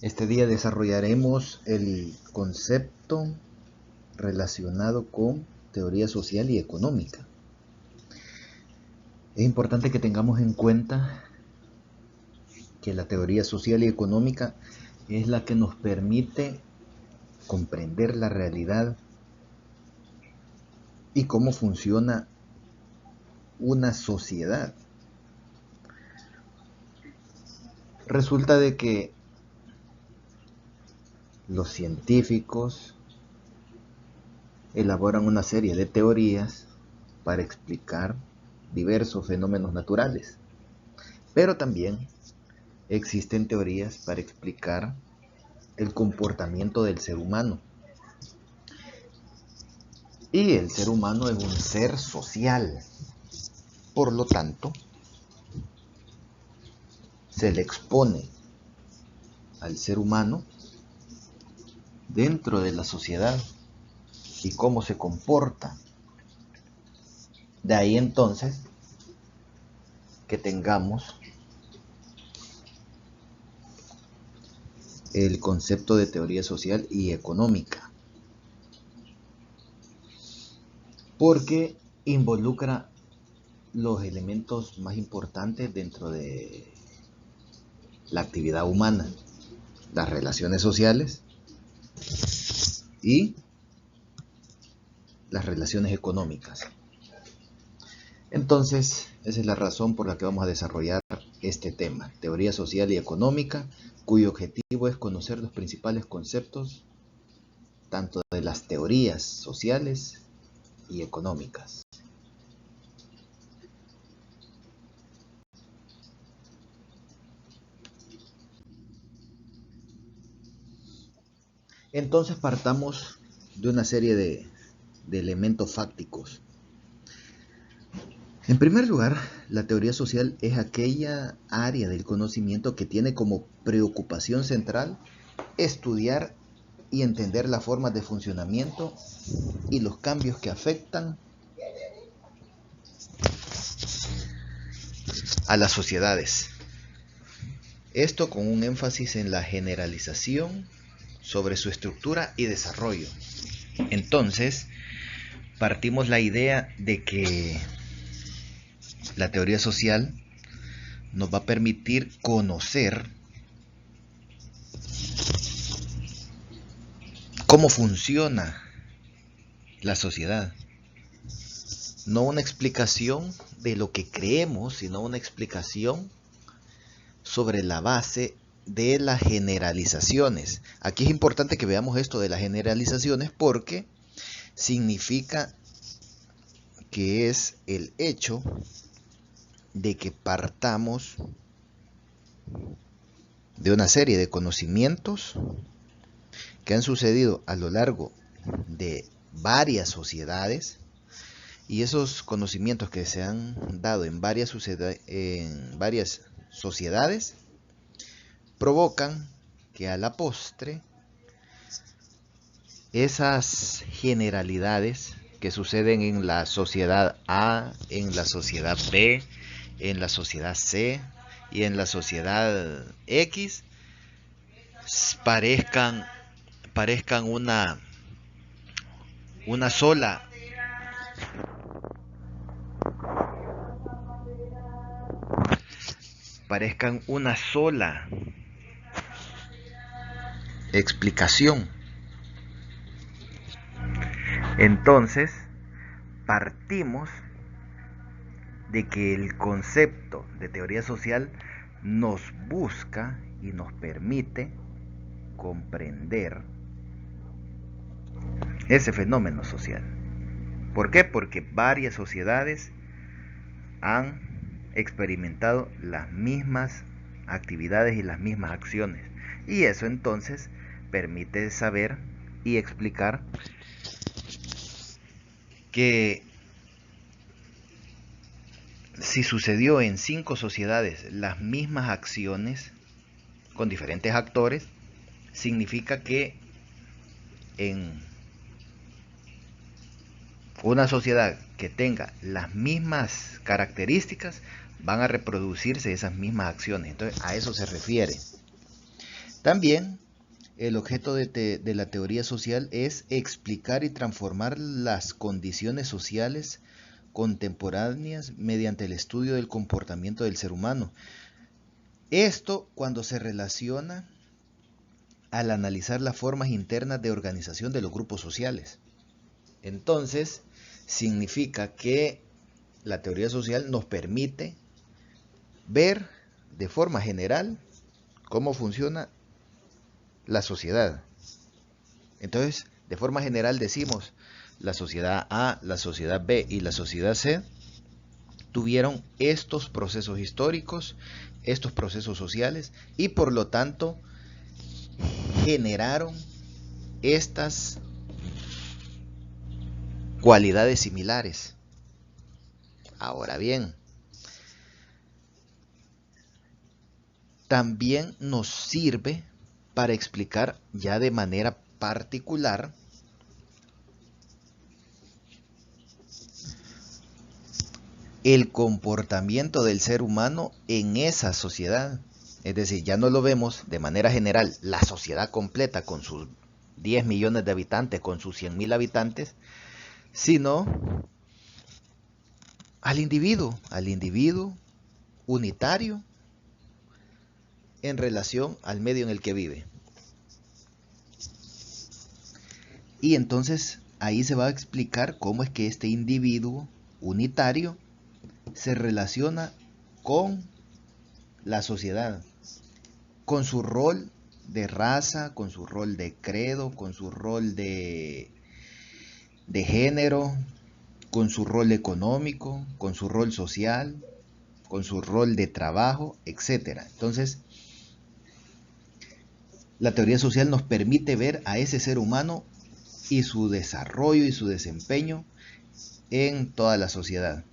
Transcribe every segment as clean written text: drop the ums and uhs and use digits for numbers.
Este día desarrollaremos el concepto relacionado con teoría social y económica. Es importante que tengamos en cuenta que la teoría social y económica es la que nos permite comprender la realidad y cómo funciona una sociedad. Resulta de que los científicos elaboran una serie de teorías para explicar diversos fenómenos naturales, pero también existen teorías para explicar el comportamiento del ser humano. Y el ser humano es un ser social. Por lo tanto, se le expone al ser humano dentro de la sociedad y cómo se comporta. De ahí entonces que tengamos el concepto de teoría social y económica, porque involucra los elementos más importantes dentro de la actividad humana, las relaciones sociales y las relaciones económicas. Entonces, esa es la razón por la que vamos a desarrollar este tema, teoría social y económica, cuyo objetivo es conocer los principales conceptos tanto de las teorías sociales y económicas. Entonces partamos de una serie de elementos fácticos. En primer lugar, la teoría social es aquella área del conocimiento que tiene como preocupación central estudiar y entender las formas de funcionamiento y los cambios que afectan a las sociedades. Esto con un énfasis en la generalización sobre su estructura y desarrollo. Entonces, partimos la idea de que la teoría social nos va a permitir conocer cómo funciona la sociedad. No una explicación de lo que creemos, sino una explicación sobre la base de las generalizaciones. Aquí es importante que veamos esto de las generalizaciones porque significa que es el hecho de que partamos de una serie de conocimientos que han sucedido a lo largo de varias sociedades, y esos conocimientos que se han dado en varias sociedades provocan que a la postre esas generalidades que suceden en la sociedad A, en la sociedad B, en la sociedad C y en la sociedad X parezcan una sola explicación. Entonces, partimos de que el concepto de teoría social nos busca y nos permite comprender ese fenómeno social. ¿Por qué? Porque varias sociedades han experimentado las mismas actividades y las mismas acciones. Y eso entonces permite saber y explicar que si sucedió en 5 sociedades las mismas acciones con diferentes actores, significa que en una sociedad que tenga las mismas características van a reproducirse esas mismas acciones. Entonces a eso se refiere. También el objeto de la teoría social es explicar y transformar las condiciones sociales contemporáneas mediante el estudio del comportamiento del ser humano. Esto cuando se relaciona al analizar las formas internas de organización de los grupos sociales. Entonces, significa que la teoría social nos permite ver de forma general cómo funciona la sociedad. Entonces, de forma general decimos, la sociedad A, la sociedad B y la sociedad C tuvieron estos procesos históricos, estos procesos sociales y por lo tanto generaron estas cualidades similares. Ahora bien, también nos sirve para explicar ya de manera particular el comportamiento del ser humano en esa sociedad. Es decir, ya no lo vemos de manera general, la sociedad completa con sus 10 millones de habitantes, con sus 100.000 habitantes, sino al individuo unitario en relación al medio en el que vive. Y entonces ahí se va a explicar cómo es que este individuo unitario se relaciona con la sociedad, con su rol de raza, con su rol de credo, con su rol de género, con su rol económico, con su rol social, con su rol de trabajo, etc. Entonces, la teoría social nos permite ver a ese ser humano y su desarrollo y su desempeño en toda la sociedad.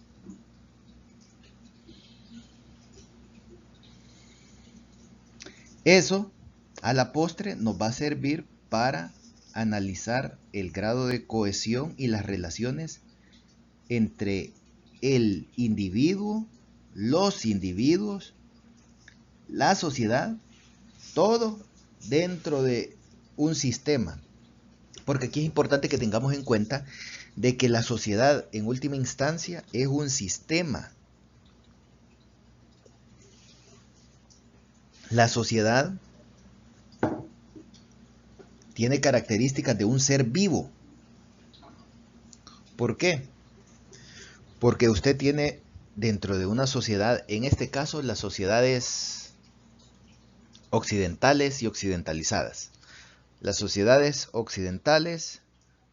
Eso, a la postre, nos va a servir para analizar el grado de cohesión y las relaciones entre el individuo, los individuos, la sociedad, todo dentro de un sistema. Porque aquí es importante que tengamos en cuenta de que la sociedad en última instancia es un sistema. La sociedad tiene características de un ser vivo. ¿Por qué? Porque usted tiene dentro de una sociedad, en este caso las sociedades occidentales y occidentalizadas. Las sociedades occidentales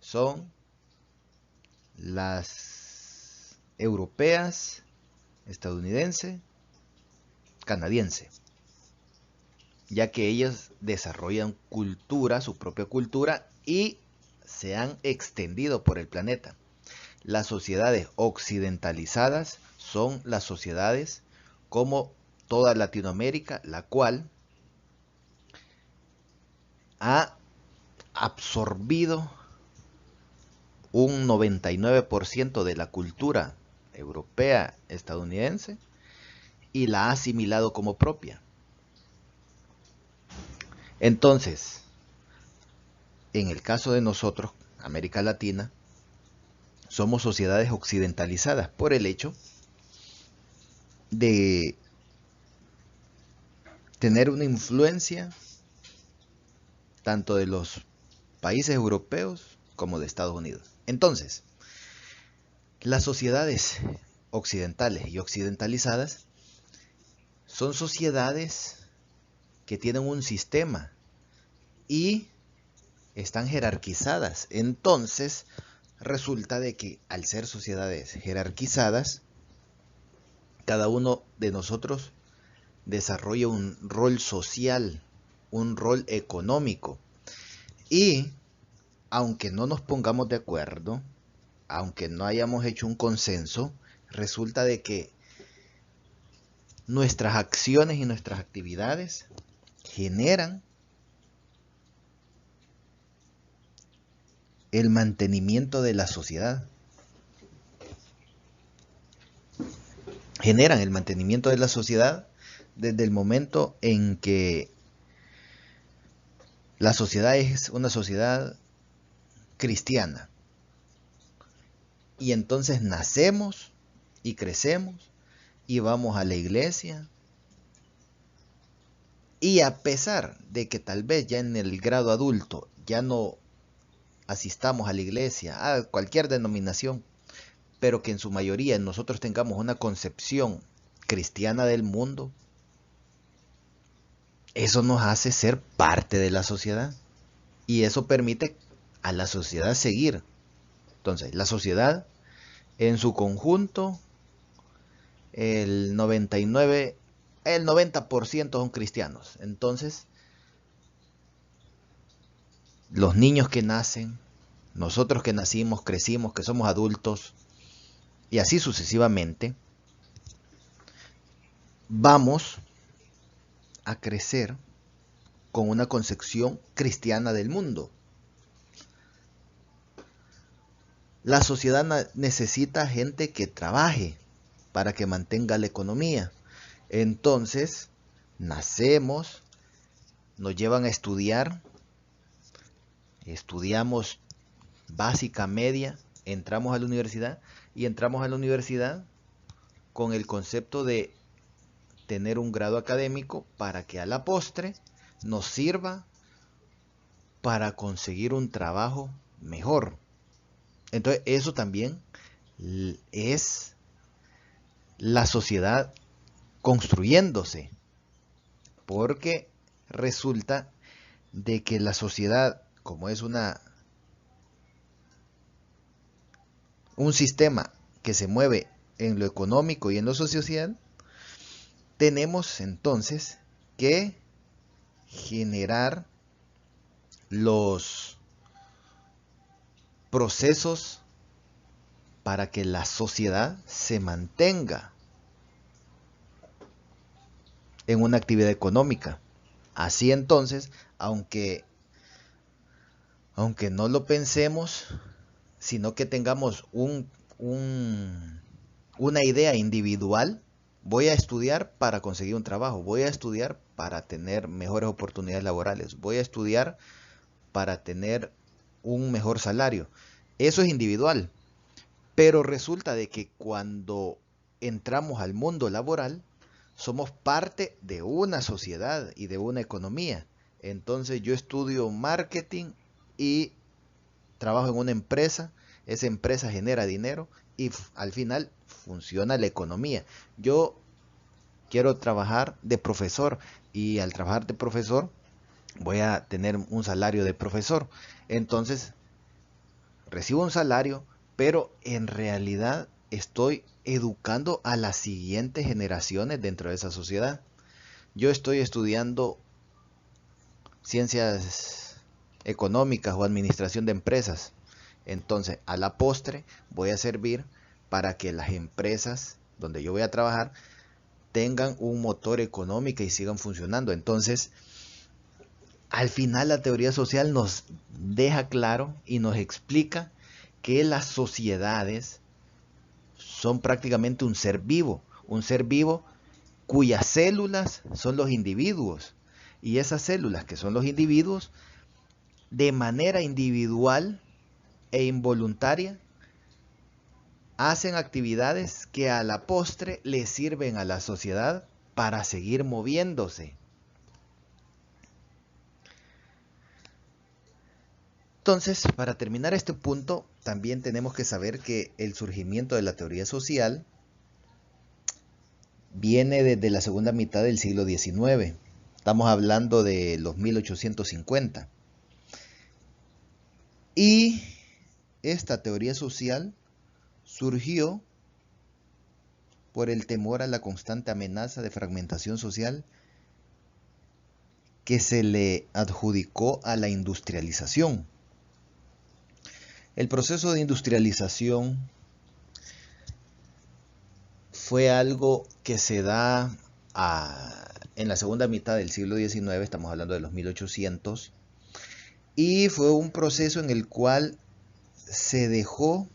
son las europeas, estadounidense, canadiense, ya que ellas desarrollan cultura, su propia cultura, y se han extendido por el planeta. Las sociedades occidentalizadas son las sociedades como toda Latinoamérica, la cual ha absorbido un 99% de la cultura europea, estadounidense, y la ha asimilado como propia. Entonces, en el caso de nosotros, América Latina, somos sociedades occidentalizadas por el hecho de tener una influencia tanto de los países europeos como de Estados Unidos. Entonces, las sociedades occidentales y occidentalizadas son sociedades que tienen un sistema y están jerarquizadas. Entonces, resulta de que al ser sociedades jerarquizadas, cada uno de nosotros desarrolla un rol social, un rol económico. Y aunque no nos pongamos de acuerdo, aunque no hayamos hecho un consenso, resulta de que nuestras acciones y nuestras actividades generan el mantenimiento de la sociedad. Generan el mantenimiento de la sociedad desde el momento en que la sociedad es una sociedad cristiana. Y entonces nacemos y crecemos y vamos a la iglesia. Y a pesar de que tal vez ya en el grado adulto ya no asistamos a la iglesia, a cualquier denominación, pero que en su mayoría nosotros tengamos una concepción cristiana del mundo, eso nos hace ser parte de la sociedad. Y eso permite a la sociedad seguir. Entonces, la sociedad en su conjunto, el 99, el 90% son cristianos. Entonces, los niños que nacen, nosotros que nacimos, crecimos, que somos adultos, y así sucesivamente, vamos a crecer con una concepción cristiana del mundo. La sociedad necesita gente que trabaje para que mantenga la economía. Entonces, nacemos, nos llevan a estudiar, estudiamos básica, media, entramos a la universidad y entramos a la universidad con el concepto de tener un grado académico para que a la postre nos sirva para conseguir un trabajo mejor. Entonces, eso también es la sociedad construyéndose, porque resulta de que la sociedad, como es un sistema que se mueve en lo económico y en lo social, tenemos entonces que generar los procesos para que la sociedad se mantenga en una actividad económica. Así entonces, aunque no lo pensemos, sino que tengamos una idea individual, voy a estudiar para conseguir un trabajo, voy a estudiar para tener mejores oportunidades laborales, voy a estudiar para tener un mejor salario. Eso es individual, pero resulta de que cuando entramos al mundo laboral, somos parte de una sociedad y de una economía. Entonces yo estudio marketing y trabajo en una empresa, esa empresa genera dinero y al final funciona la economía. Yo quiero trabajar de profesor y al trabajar de profesor voy a tener un salario de profesor. Entonces recibo un salario, pero en realidad estoy educando a las siguientes generaciones dentro de esa sociedad. Yo estoy estudiando ciencias económicas o administración de empresas. Entonces, a la postre voy a servir para que las empresas donde yo voy a trabajar tengan un motor económico y sigan funcionando. Entonces, al final la teoría social nos deja claro y nos explica que las sociedades son prácticamente un ser vivo cuyas células son los individuos. Y esas células que son los individuos, de manera individual e involuntaria, hacen actividades que a la postre le sirven a la sociedad para seguir moviéndose. Entonces, para terminar este punto, también tenemos que saber que el surgimiento de la teoría social viene desde la segunda mitad del siglo XIX. Estamos hablando de los 1850. Y esta teoría social surgió por el temor a la constante amenaza de fragmentación social que se le adjudicó a la industrialización. El proceso de industrialización fue algo que se da en la segunda mitad del siglo XIX, estamos hablando de los 1800, y fue un proceso en el cual se dejó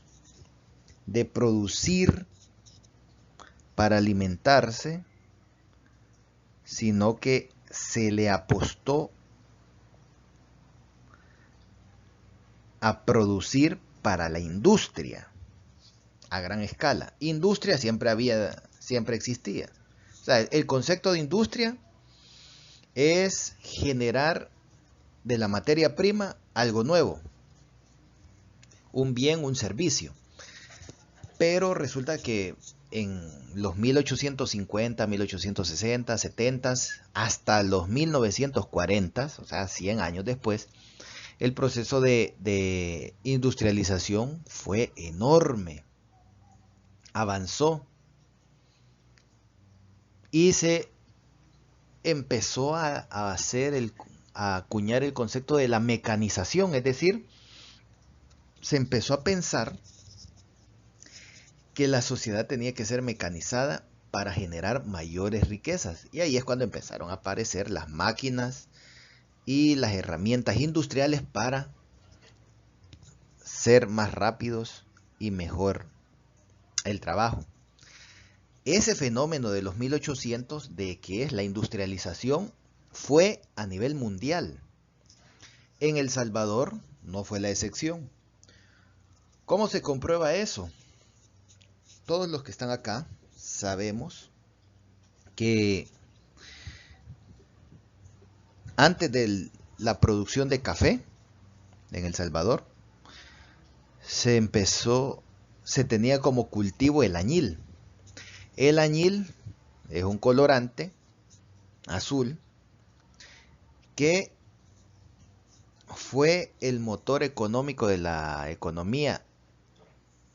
de producir para alimentarse, sino que se le apostó a producir para la industria a gran escala. Industria siempre existía. O sea, el concepto de industria es generar de la materia prima algo nuevo, un bien, un servicio. Pero resulta que en los 1850, 1860, 70, hasta los 1940, o sea, 100 años después, el proceso de industrialización fue enorme, avanzó y se empezó a acuñar el concepto de la mecanización, es decir, se empezó a pensar que la sociedad tenía que ser mecanizada para generar mayores riquezas. Y ahí es cuando empezaron a aparecer las máquinas y las herramientas industriales para ser más rápidos y mejor el trabajo. Ese fenómeno de los 1800, de que es la industrialización, fue a nivel mundial. En El Salvador no fue la excepción. ¿Cómo se comprueba eso? Todos los que están acá sabemos que antes de la producción de café en El Salvador, se tenía como cultivo el añil. El añil es un colorante azul que fue el motor económico de la economía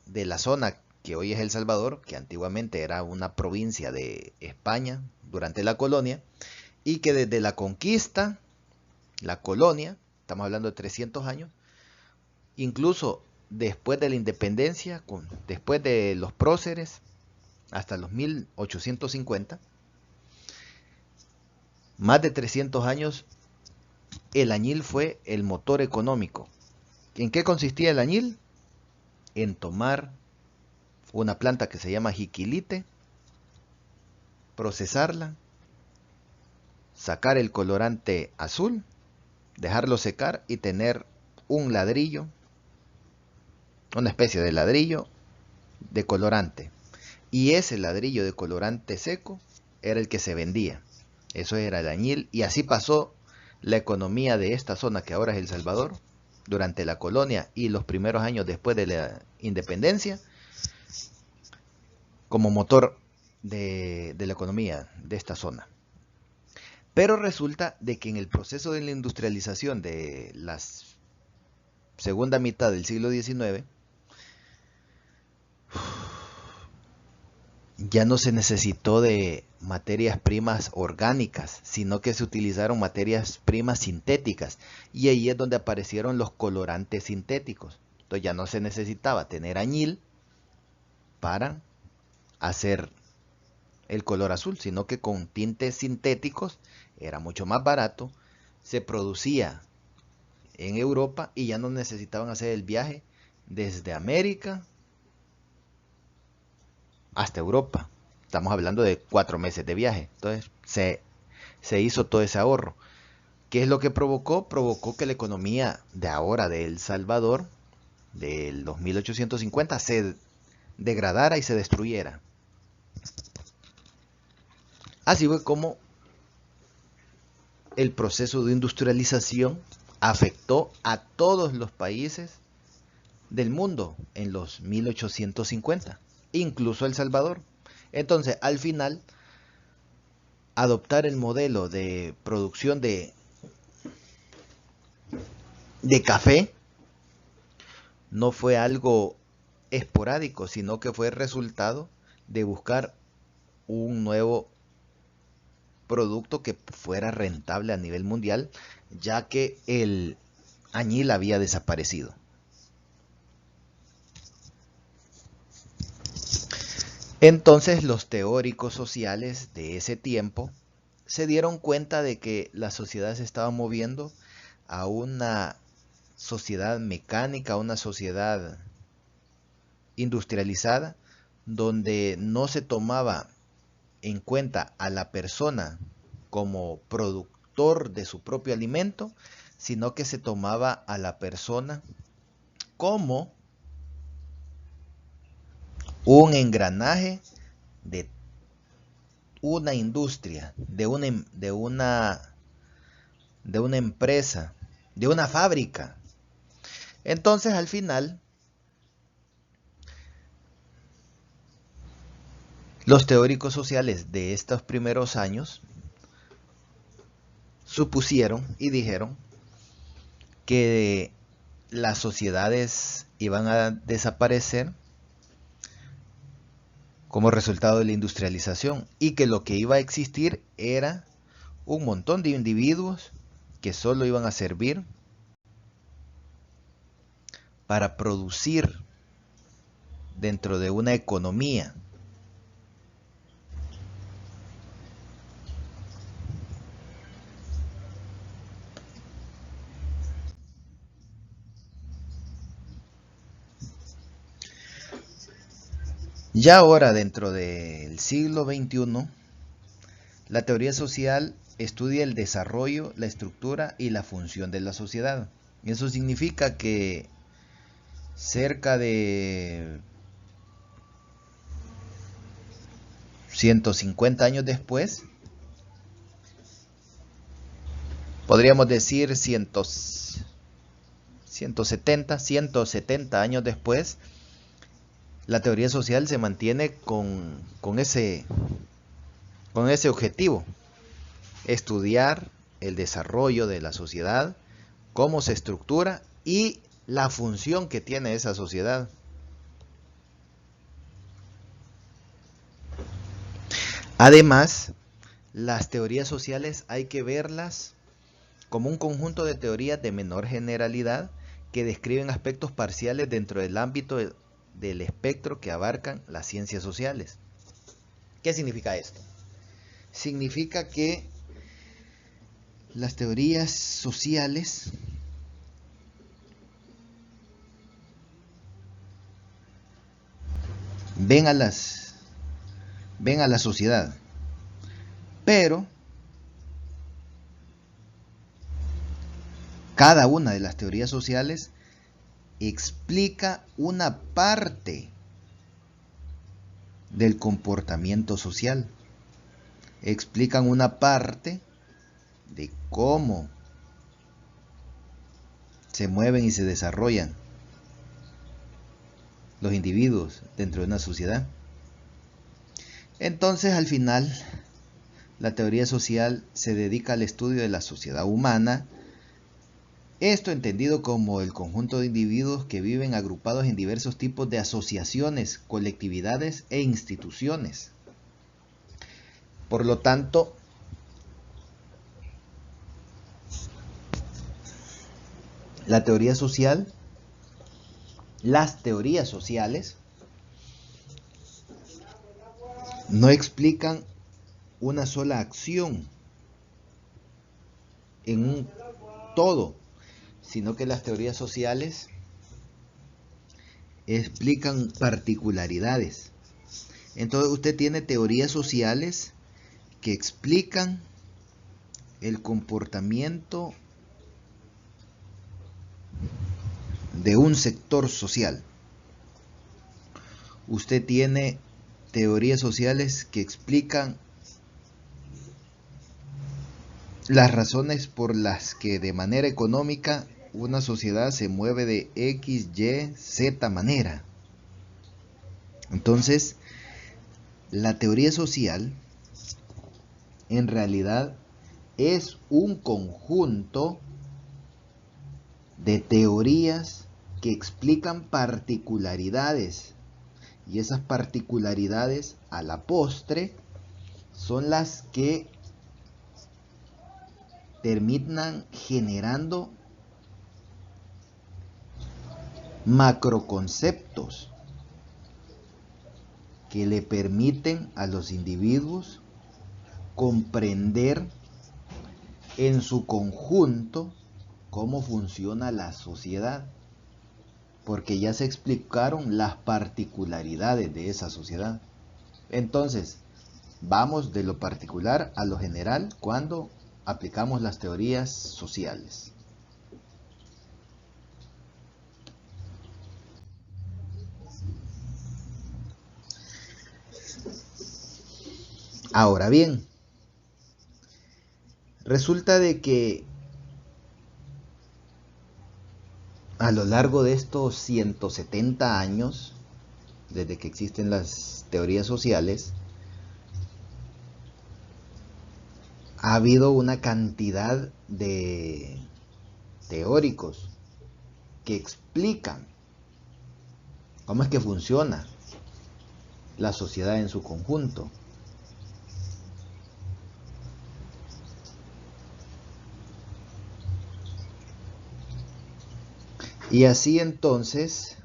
de la zona que hoy es El Salvador, que antiguamente era una provincia de España durante la colonia, y que desde la conquista, la colonia, estamos hablando de 300 años, incluso después de la independencia, después de los próceres, hasta los 1850, más de 300 años, el añil fue el motor económico. ¿En qué consistía el añil? En tomar una planta que se llama jiquilite, procesarla, sacar el colorante azul, dejarlo secar y tener un ladrillo, una especie de ladrillo de colorante. Y ese ladrillo de colorante seco era el que se vendía. Eso era el añil, y así pasó la economía de esta zona que ahora es El Salvador, durante la colonia y los primeros años después de la independencia, como motor de la economía de esta zona. Pero resulta de que en el proceso de la industrialización de la segunda mitad del siglo XIX, ya no se necesitó de materias primas orgánicas, sino que se utilizaron materias primas sintéticas. Y ahí es donde aparecieron los colorantes sintéticos. Entonces ya no se necesitaba tener añil para hacer el color azul, sino que con tintes sintéticos era mucho más barato, se producía en Europa y ya no necesitaban hacer el viaje desde América hasta Europa. Estamos hablando de 4 meses de viaje. Entonces se hizo todo ese ahorro. ¿Qué es lo que provocó? Provocó que la economía de ahora de El Salvador, de los 1850, se degradara y se destruyera. Así fue como el proceso de industrialización afectó a todos los países del mundo en los 1850, incluso El Salvador. Entonces, al final, adoptar el modelo de producción de café no fue algo esporádico, sino que fue resultado de buscar un nuevo producto que fuera rentable a nivel mundial, ya que el añil había desaparecido. Entonces los teóricos sociales de ese tiempo se dieron cuenta de que la sociedad se estaba moviendo a una sociedad mecánica, a una sociedad industrializada, donde no se tomaba en cuenta a la persona como productor de su propio alimento, sino que se tomaba a la persona como un engranaje de una industria, de una empresa, de una fábrica. Entonces, al final, los teóricos sociales de estos primeros años supusieron y dijeron que las sociedades iban a desaparecer como resultado de la industrialización y que lo que iba a existir era un montón de individuos que solo iban a servir para producir dentro de una economía. Ya ahora, dentro del siglo XXI, la teoría social estudia el desarrollo, la estructura y la función de la sociedad. Eso significa que cerca de 150 años después, podríamos decir 170 años después, la teoría social se mantiene con ese objetivo: estudiar el desarrollo de la sociedad, cómo se estructura y la función que tiene esa sociedad. Además, las teorías sociales hay que verlas como un conjunto de teorías de menor generalidad que describen aspectos parciales dentro del ámbito del espectro que abarcan las ciencias sociales. ¿Qué significa esto? Significa que las teorías sociales ven a la sociedad, pero cada una de las teorías sociales explica una parte del comportamiento social. Explican una parte de cómo se mueven y se desarrollan los individuos dentro de una sociedad. Entonces, al final, la teoría social se dedica al estudio de la sociedad humana, esto entendido como el conjunto de individuos que viven agrupados en diversos tipos de asociaciones, colectividades e instituciones. Por lo tanto, las teorías sociales no explican una sola acción en un todo, sino que las teorías sociales explican particularidades. Entonces usted tiene teorías sociales que explican el comportamiento de un sector social. Usted tiene teorías sociales que explican las razones por las que de manera económica una sociedad se mueve de X, Y, Z manera. Entonces, la teoría social en realidad es un conjunto de teorías que explican particularidades, y esas particularidades a la postre son las que terminan generando macroconceptos que le permiten a los individuos comprender en su conjunto cómo funciona la sociedad, porque ya se explicaron las particularidades de esa sociedad. Entonces, vamos de lo particular a lo general cuando aplicamos las teorías sociales. Ahora bien, resulta de que a lo largo de estos 170 años, desde que existen las teorías sociales, ha habido una cantidad de teóricos que explican cómo es que funciona la sociedad en su conjunto. Y así entonces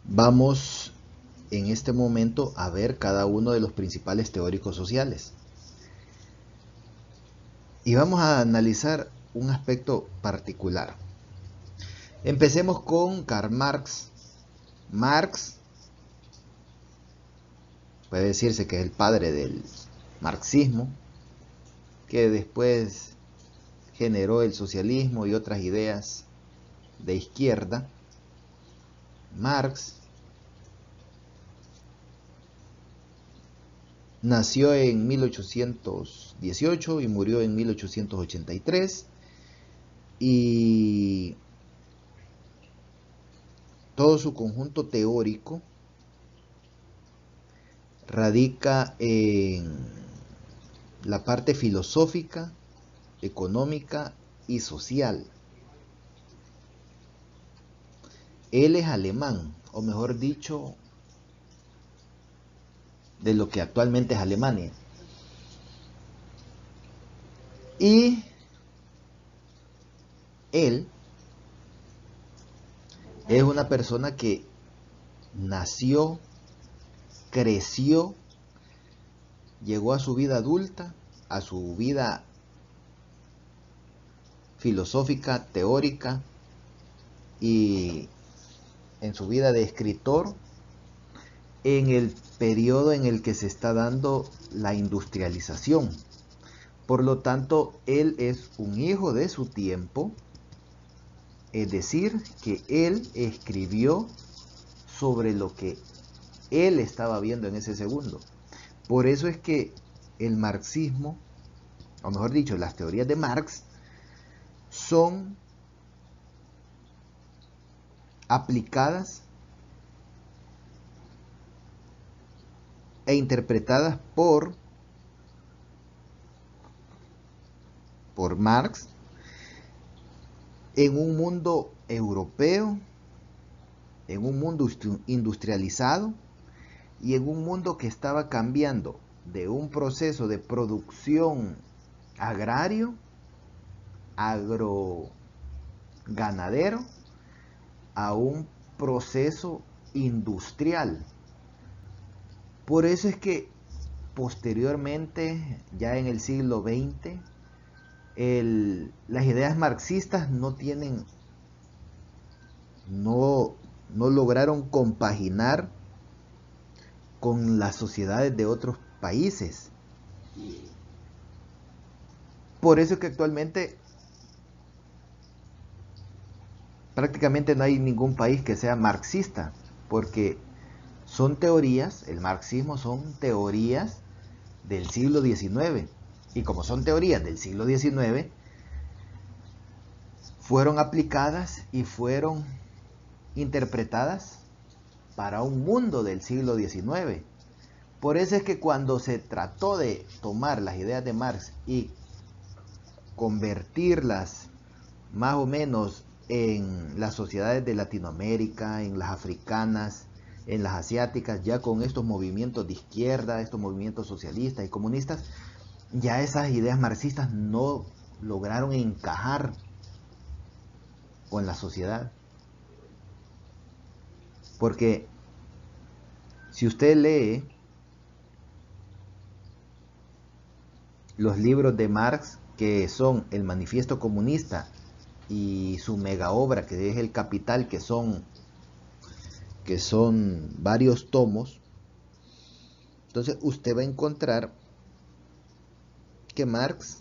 vamos en este momento a ver cada uno de los principales teóricos sociales. Y vamos a analizar un aspecto particular. Empecemos con Karl Marx. Marx puede decirse que es el padre del marxismo, que después generó el socialismo y otras ideas de izquierda. Marx nació en 1818 y murió en 1883, y todo su conjunto teórico radica en la parte filosófica, económica y social. Él es alemán, o mejor dicho, de lo que actualmente es Alemania. Y él es una persona que nació, creció, llegó a su vida adulta, a su vida filosófica, teórica, y en su vida de escritor en el periodo en el que se está dando la industrialización. Por lo tanto, él es un hijo de su tiempo, es decir, que él escribió sobre lo que él estaba viendo en ese segundo. Por eso es que el marxismo, o mejor dicho, las teorías de Marx, son aplicadas e interpretadas por Marx en un mundo europeo, en un mundo industrializado y en un mundo que estaba cambiando de un proceso de producción agrario, agroganadero, a un proceso industrial. Por eso es que posteriormente, ya en el siglo XX, las ideas marxistas no lograron compaginar con las sociedades de otros países. Por eso es que actualmente prácticamente no hay ningún país que sea marxista, porque son teorías, el marxismo son teorías del siglo XIX, y como son teorías del siglo XIX, fueron aplicadas y fueron interpretadas para un mundo del siglo XIX. Por eso es que cuando se trató de tomar las ideas de Marx y convertirlas más o menos en las sociedades de Latinoamérica, en las africanas, en las asiáticas, ya con estos movimientos de izquierda, estos movimientos socialistas y comunistas, ya esas ideas marxistas no lograron encajar con la sociedad. Porque si usted lee los libros de Marx, que son el Manifiesto Comunista y su mega obra, que es el Capital, que son varios tomos, entonces usted va a encontrar que Marx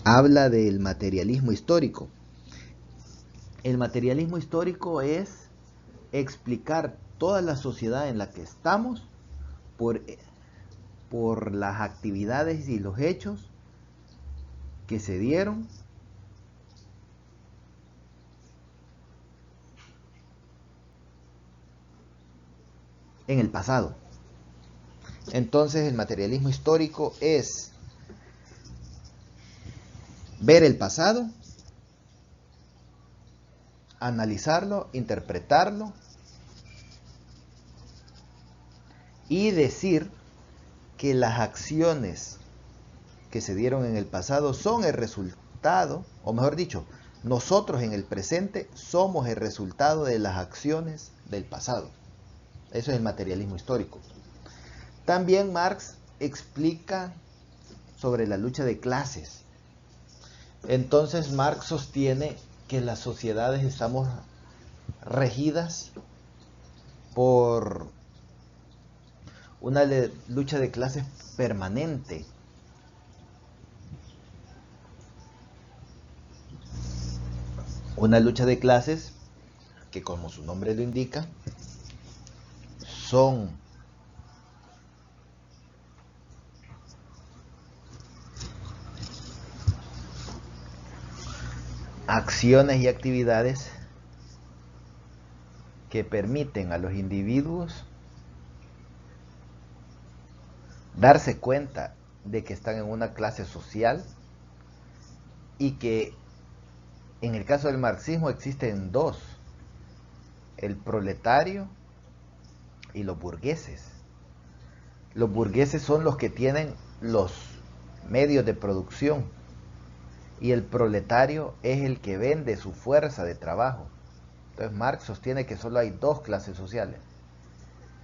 habla del materialismo histórico. El materialismo histórico es explicar toda la sociedad en la que estamos por las actividades y los hechos que se dieron en el pasado. Entonces el materialismo histórico es ver el pasado, analizarlo, interpretarlo y decir que las acciones que se dieron en el pasado son el resultado, o mejor dicho, nosotros en el presente somos el resultado de las acciones del pasado. Eso es el materialismo histórico. También Marx explica sobre la lucha de clases. Entonces Marx sostiene que las sociedades estamos regidas por una lucha de clases permanente. Una lucha de clases que, como su nombre lo indica, son acciones y actividades que permiten a los individuos darse cuenta de que están en una clase social y que en el caso del marxismo existen dos: el proletario y los burgueses. Los burgueses son los que tienen los medios de producción y el proletario es el que vende su fuerza de trabajo. Entonces Marx sostiene que solo hay dos clases sociales: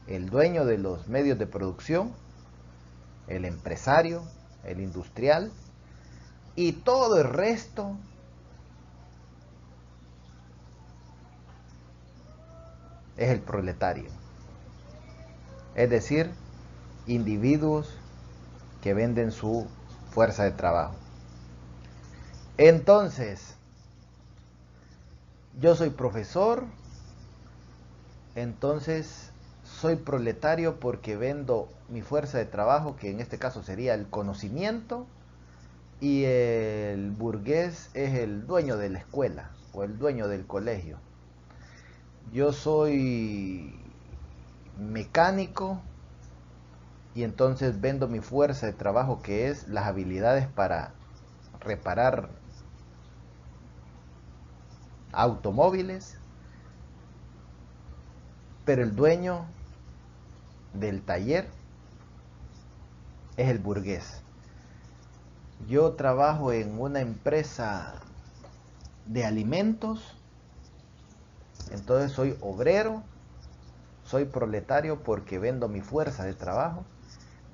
el dueño de los medios de producción, el empresario, el industrial, y todo el resto es el proletario. Es decir, individuos que venden su fuerza de trabajo. Entonces, yo soy profesor, entonces soy proletario porque vendo mi fuerza de trabajo, que en este caso sería el conocimiento, y el burgués es el dueño de la escuela o el dueño del colegio. Yo soy mecánico y entonces vendo mi fuerza de trabajo, que es las habilidades para reparar automóviles, pero el dueño del taller es el burgués. Yo trabajo en una empresa de alimentos, entonces soy obrero, soy proletario porque vendo mi fuerza de trabajo,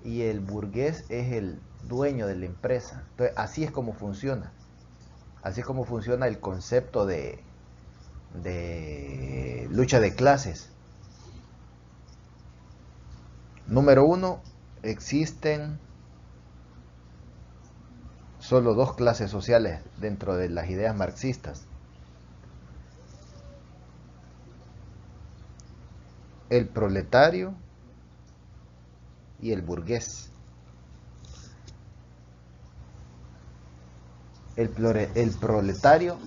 y el burgués es el dueño de la empresa. Entonces así es como funciona. Así es como funciona el concepto de lucha de clases. Número uno, existen solo dos clases sociales dentro de las ideas marxistas: el proletario y el burgués. El proletario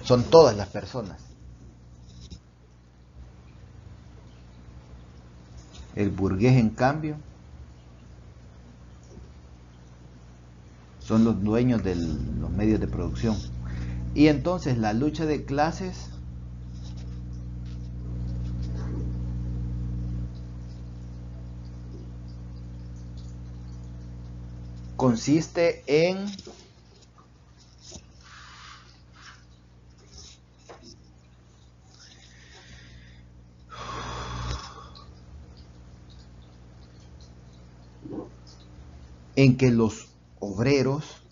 son todas las personas. El burgués, en cambio, son los dueños de los medios de producción. Y entonces la lucha de clases consiste en que los obreros,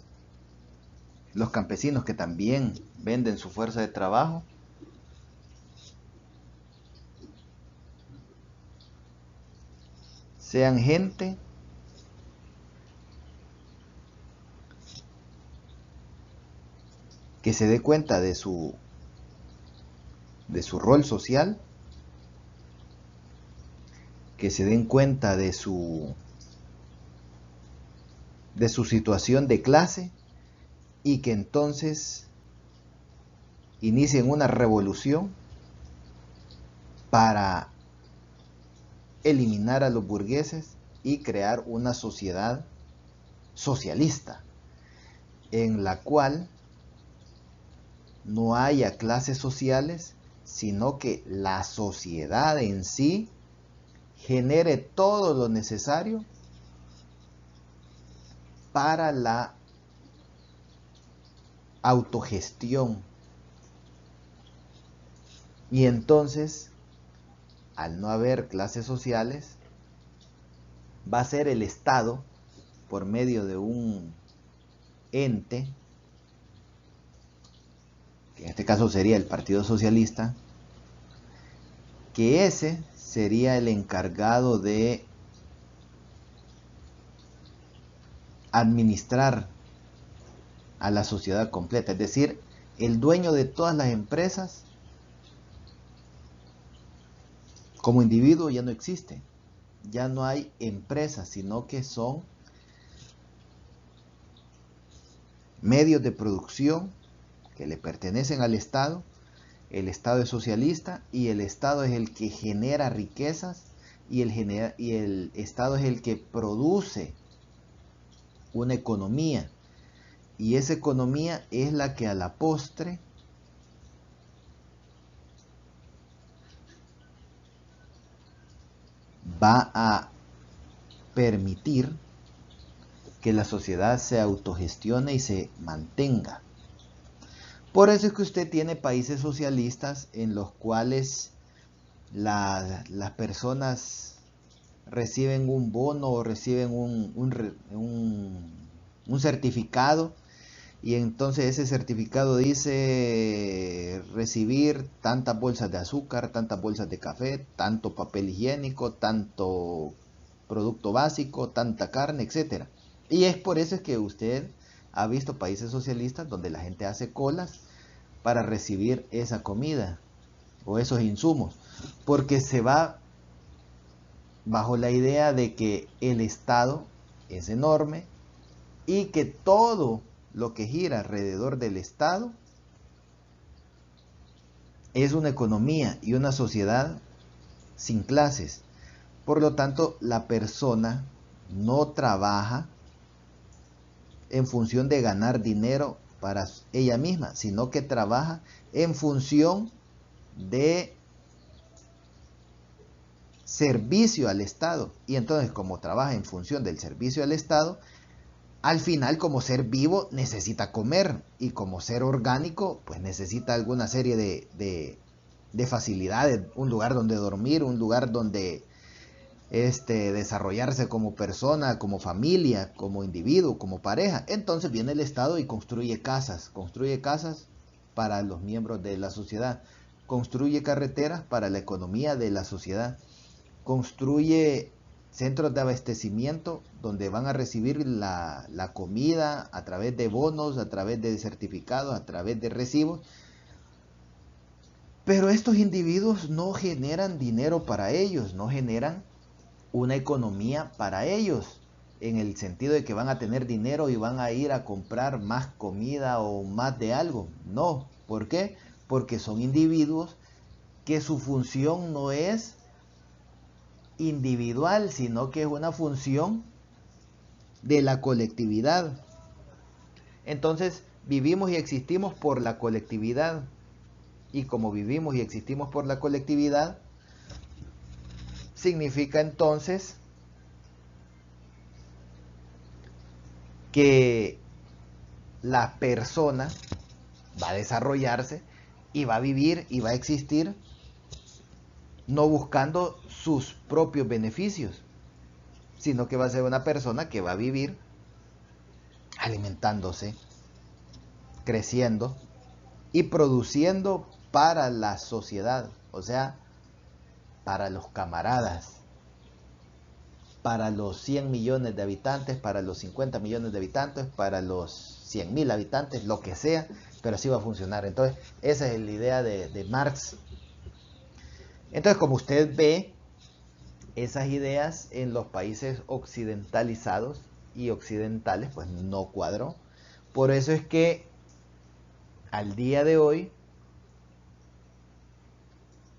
los campesinos que también venden su fuerza de trabajo, sean gente que se dé cuenta de su rol social, que se den cuenta de su situación de clase, y que entonces inicien una revolución para eliminar a los burgueses y crear una sociedad socialista en la cual no haya clases sociales, sino que la sociedad en sí genere todo lo necesario para la autogestión. Y entonces, al no haber clases sociales, va a ser el Estado, por medio de un ente, que en este caso sería el Partido Socialista, que ese sería el encargado de administrar a la sociedad completa, es decir, el dueño de todas las empresas como individuo ya no existe, ya no hay empresas, sino que son medios de producción que le pertenecen al Estado. El Estado es socialista y el Estado es el que genera riquezas y el Estado es el que produce una economía, y esa economía es la que a la postre va a permitir que la sociedad se autogestione y se mantenga. Por eso es que usted tiene países socialistas en los cuales las personas reciben un bono o reciben un certificado, y entonces ese certificado dice recibir tantas bolsas de azúcar, tantas bolsas de café, tanto papel higiénico, tanto producto básico, tanta carne, etcétera. Y es por eso es que usted ha visto países socialistas donde la gente hace colas para recibir esa comida o esos insumos, porque se va bajo la idea de que el Estado es enorme y que todo lo que gira alrededor del Estado es una economía y una sociedad sin clases. Por lo tanto, la persona no trabaja en función de ganar dinero para ella misma, sino que trabaja en función de servicio al Estado. Y entonces, como trabaja en función del servicio al Estado, al final, como ser vivo, necesita comer, y como ser orgánico, pues necesita alguna serie de facilidades, un lugar donde dormir, un lugar donde desarrollarse como persona, como familia, como individuo, como pareja. Entonces viene el Estado y construye casas para los miembros de la sociedad, construye carreteras para la economía de la sociedad, construye centros de abastecimiento donde van a recibir la comida a través de bonos, a través de certificados, a través de recibos. Pero estos individuos no generan dinero para ellos, no generan una economía para ellos, en el sentido de que van a tener dinero y van a ir a comprar más comida o más de algo. No, ¿por qué? Porque son individuos que su función no es individual, sino que es una función de la colectividad. Entonces, vivimos y existimos por la colectividad. Y como vivimos y existimos por la colectividad, significa entonces que la persona va a desarrollarse y va a vivir y va a existir no buscando sus propios beneficios, sino que va a ser una persona que va a vivir alimentándose, creciendo y produciendo para la sociedad, o sea, para los camaradas, para los 100 millones de habitantes, para los 50 millones de habitantes, para los 100.000 habitantes, lo que sea, pero así va a funcionar. Entonces, esa es la idea de Marx. Entonces, como usted ve, esas ideas en los países occidentalizados y occidentales, pues no cuadró. Por eso es que al día de hoy,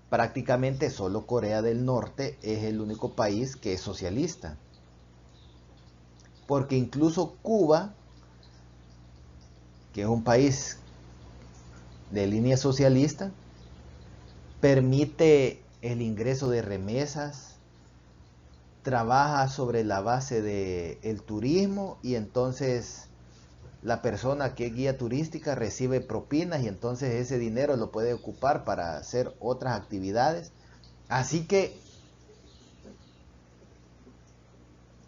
prácticamente solo Corea del Norte es el único país que es socialista. Porque incluso Cuba, que es un país de línea socialista, permite el ingreso de remesas, trabaja sobre la base del turismo, y entonces la persona que es guía turística recibe propinas y entonces ese dinero lo puede ocupar para hacer otras actividades. Así que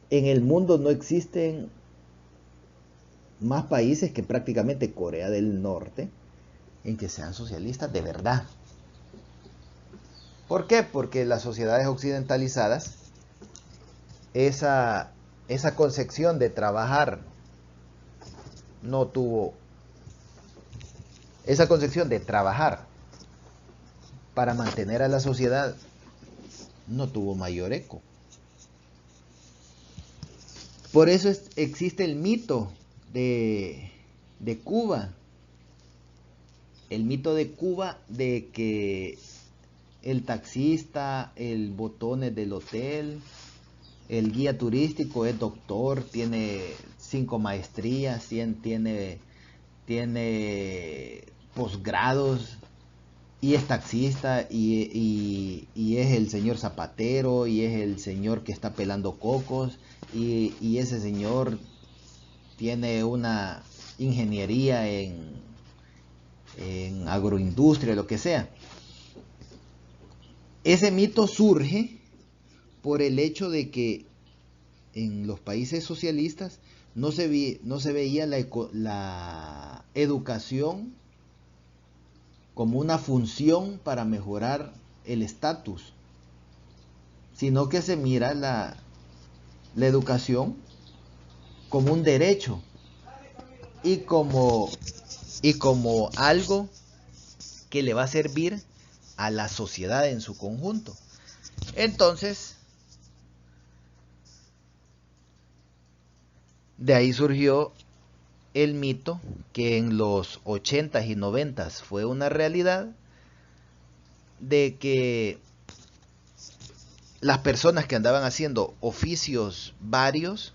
en el mundo no existen más países que prácticamente Corea del Norte en que sean socialistas de verdad. ¿Por qué? Porque las sociedades occidentalizadas, esa concepción de trabajar no tuvo, esa concepción de trabajar para mantener a la sociedad no tuvo mayor eco. Por eso existe el mito de Cuba. El mito de Cuba de que el taxista, el botones del hotel, el guía turístico es doctor, tiene 5 maestrías, tiene posgrados y es taxista y es el señor zapatero y es el señor que está pelando cocos y ese señor tiene una ingeniería en agroindustria, lo que sea. Ese mito surge por el hecho de que en los países socialistas no se veía la educación como una función para mejorar el estatus, sino que se mira la educación como un derecho y como algo que le va a servir a la sociedad en su conjunto. Entonces, de ahí surgió el mito que en los 80s y 90s fue una realidad, de que las personas que andaban haciendo oficios varios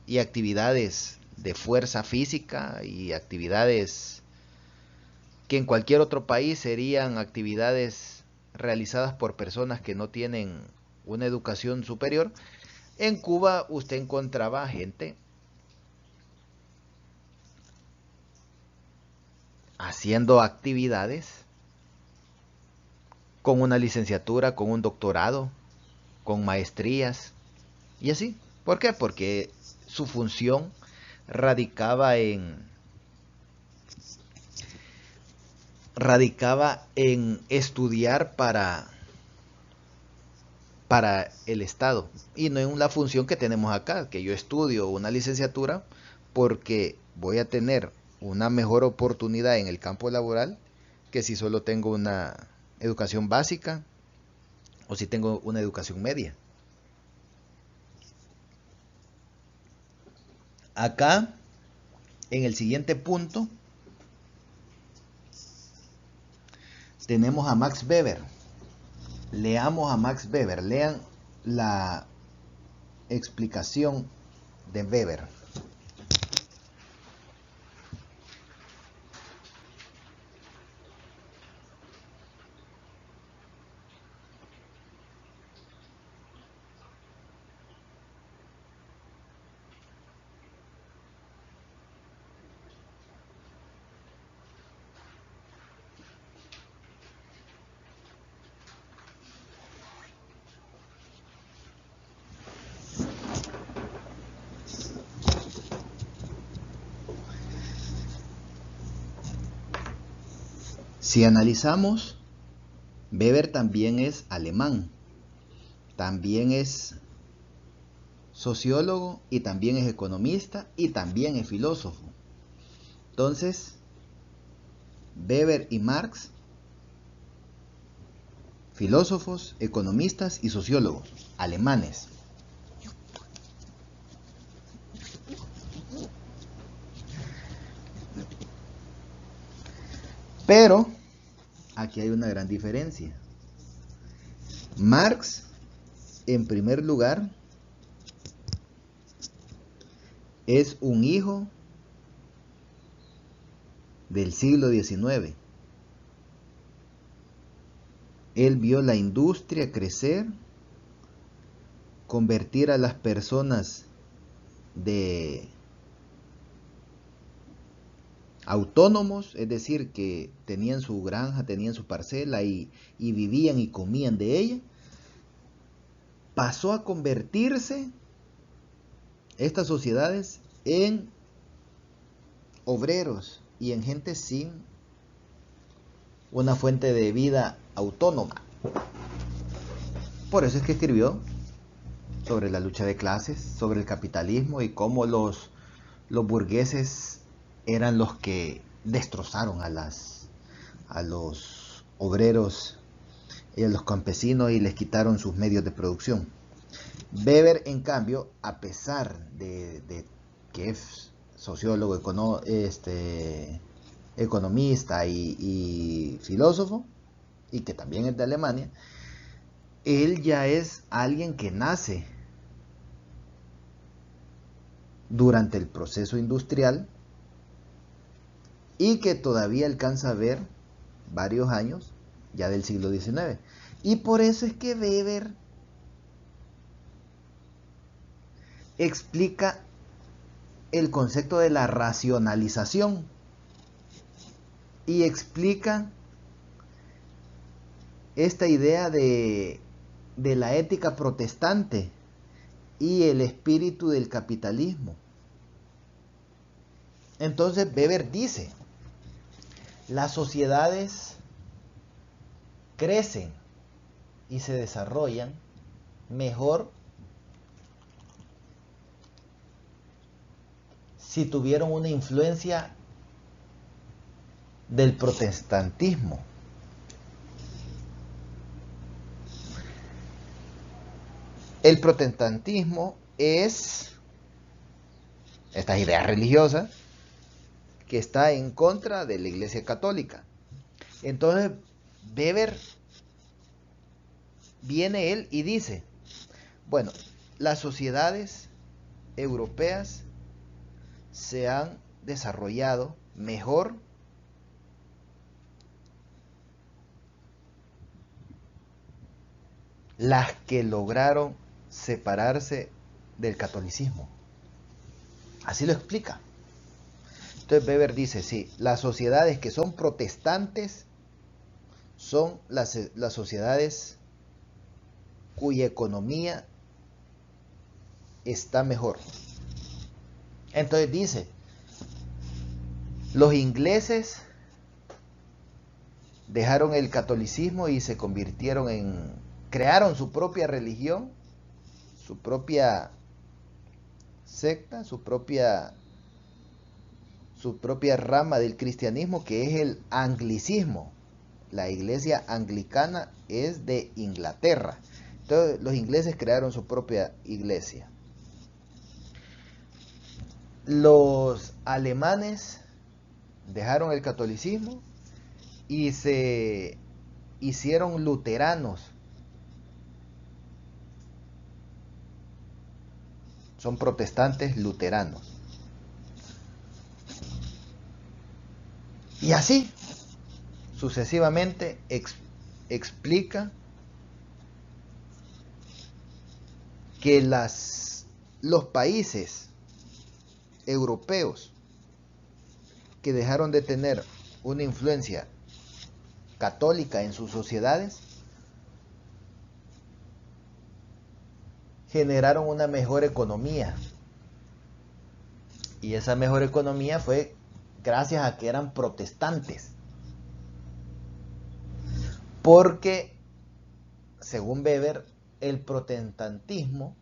y actividades de fuerza física y actividades que en cualquier otro país serían actividades realizadas por personas que no tienen una educación superior, en Cuba usted encontraba gente haciendo actividades con una licenciatura, con un doctorado, con maestrías y así. ¿Por qué? Porque su función radicaba en estudiar para el Estado y no en la función que tenemos acá, que yo estudio una licenciatura porque voy a tener una mejor oportunidad en el campo laboral que si solo tengo una educación básica o si tengo una educación media. Acá, en el siguiente punto, tenemos a Max Weber. Leamos a Max Weber, lean la explicación de Weber. Si analizamos, Weber también es alemán, también es sociólogo y también es economista y también es filósofo. Entonces, Weber y Marx, filósofos, economistas y sociólogos alemanes. Pero aquí hay una gran diferencia. Marx, en primer lugar, es un hijo del siglo XIX. Él vio la industria crecer, convertir a las personas de autónomos, es decir, que tenían su granja, tenían su parcela y vivían y comían de ella, pasó a convertirse estas sociedades en obreros y en gente sin una fuente de vida autónoma. Por eso es que escribió sobre la lucha de clases, sobre el capitalismo y cómo los burgueses eran los que destrozaron a los obreros y a los campesinos y les quitaron sus medios de producción. Weber, en cambio, a pesar de que es sociólogo, economista y filósofo, y que también es de Alemania, él ya es alguien que nace durante el proceso industrial y que todavía alcanza a ver varios años ya del siglo XIX. Y por eso es que Weber explica el concepto de la racionalización y explica esta idea de la ética protestante y el espíritu del capitalismo. Entonces Weber dice, las sociedades crecen y se desarrollan mejor si tuvieron una influencia del protestantismo. El protestantismo es estas ideas religiosas que está en contra de la Iglesia Católica. Entonces Weber viene él y dice, bueno, las sociedades europeas se han desarrollado mejor las que lograron separarse del catolicismo. Así lo explica. Entonces Weber dice, sí, las sociedades que son protestantes son las sociedades cuya economía está mejor. Entonces dice, los ingleses dejaron el catolicismo y se convirtieron crearon su propia religión, su propia secta, su propia rama del cristianismo, que es el anglicismo. La iglesia anglicana es de Inglaterra. Entonces los ingleses crearon su propia iglesia. Los alemanes dejaron el catolicismo y se hicieron luteranos. Son protestantes luteranos. Y así, sucesivamente, explica que los países europeos que dejaron de tener una influencia católica en sus sociedades generaron una mejor economía, y esa mejor economía fue gracias a que eran protestantes, porque según Weber el protestantismo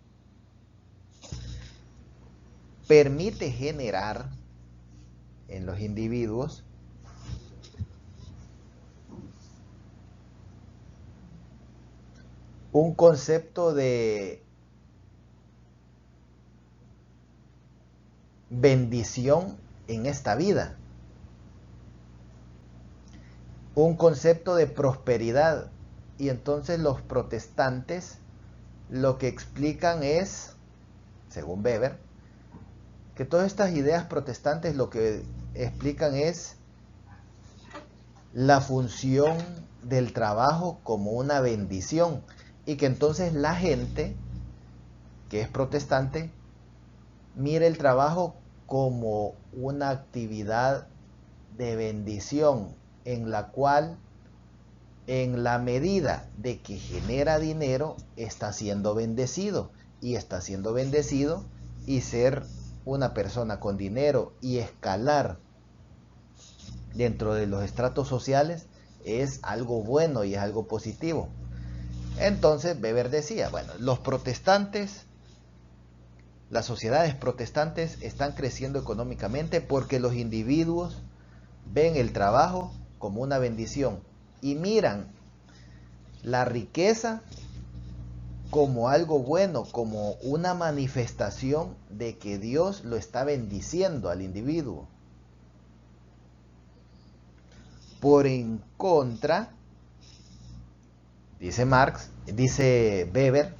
permite generar en los individuos un concepto de bendición en esta vida, un concepto de prosperidad. Y entonces los protestantes lo que explican es, según Weber, que todas estas ideas protestantes lo que explican es la función del trabajo como una bendición, y que entonces la gente que es protestante mira el trabajo como una actividad de bendición, en la cual, en la medida de que genera dinero, está siendo bendecido, y está siendo bendecido, y ser una persona con dinero y escalar dentro de los estratos sociales es algo bueno y es algo positivo. Entonces Weber decía, bueno, los protestantes, las sociedades protestantes están creciendo económicamente porque los individuos ven el trabajo como una bendición y miran la riqueza como algo bueno, como una manifestación de que Dios lo está bendiciendo al individuo. Por en contra, dice Weber,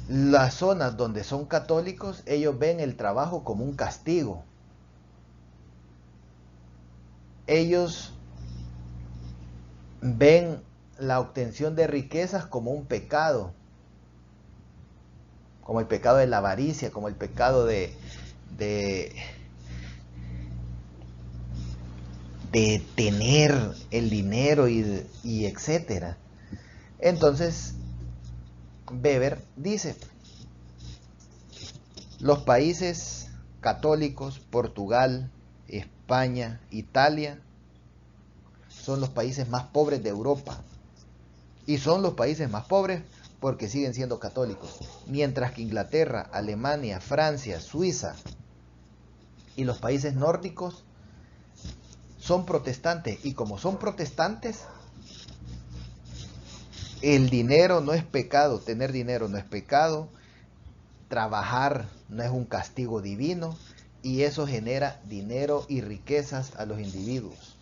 las zonas donde son católicos, ellos ven el trabajo como un castigo. Ellos ven la obtención de riquezas como un pecado, como el pecado de la avaricia, como el pecado de tener el dinero y etcétera. Entonces, Weber dice, los países católicos, Portugal, España, Italia, son los países más pobres de Europa. Y son los países más pobres porque siguen siendo católicos. Mientras que Inglaterra, Alemania, Francia, Suiza y los países nórdicos son protestantes. Y como son protestantes, el dinero no es pecado, tener dinero no es pecado, trabajar no es un castigo divino, y eso genera dinero y riquezas a los individuos.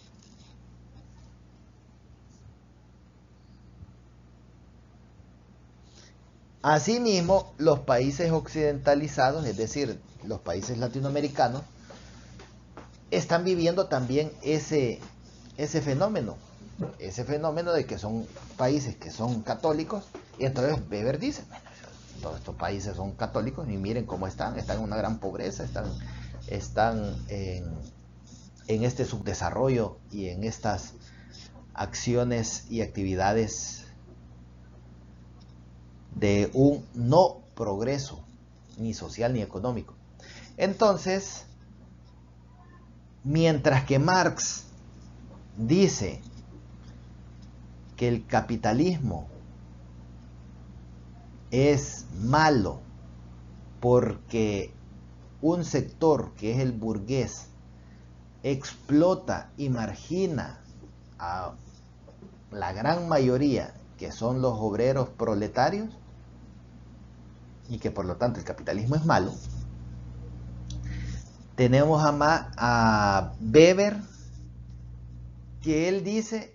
Asimismo, los países occidentalizados, es decir, los países latinoamericanos, están viviendo también ese fenómeno de que son países que son católicos, y entonces Weber dice, bueno, todos estos países son católicos y miren cómo están en una gran pobreza, están en este subdesarrollo y en estas acciones y actividades de un no progreso, ni social ni económico. Entonces, mientras que Marx dice que el capitalismo es malo porque un sector que es el burgués explota y margina a la gran mayoría, que son los obreros proletarios, y que por lo tanto el capitalismo es malo, tenemos a Weber, que él dice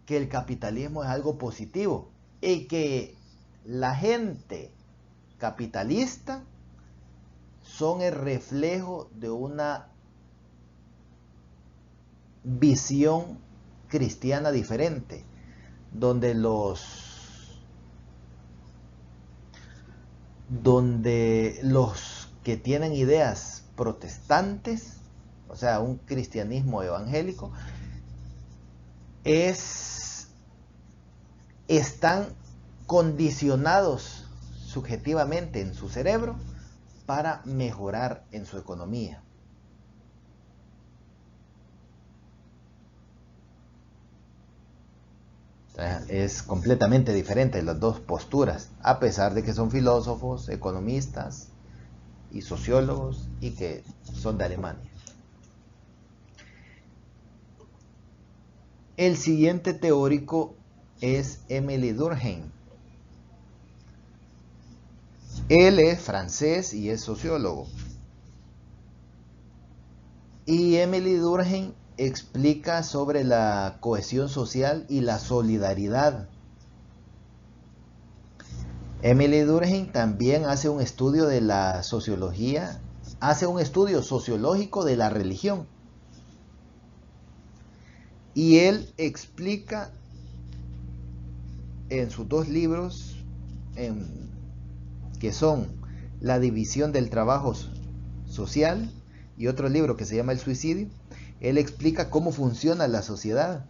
que el capitalismo es algo positivo y que la gente capitalista son el reflejo de una visión cristiana diferente, donde los que tienen ideas protestantes, o sea, un cristianismo evangélico, están condicionados subjetivamente en su cerebro para mejorar en su economía. Es completamente diferente las dos posturas, a pesar de que son filósofos, economistas y sociólogos y que son de Alemania. El siguiente teórico es Émile Durkheim. Él es francés y es sociólogo. Y Émile Durkheim explica sobre la cohesión social y la solidaridad. Émile Durkheim también hace un estudio de la sociología, hace un estudio sociológico de la religión. Y él explica en sus dos libros, que son La división del trabajo social y otro libro que se llama El suicidio, él explica cómo funciona la sociedad.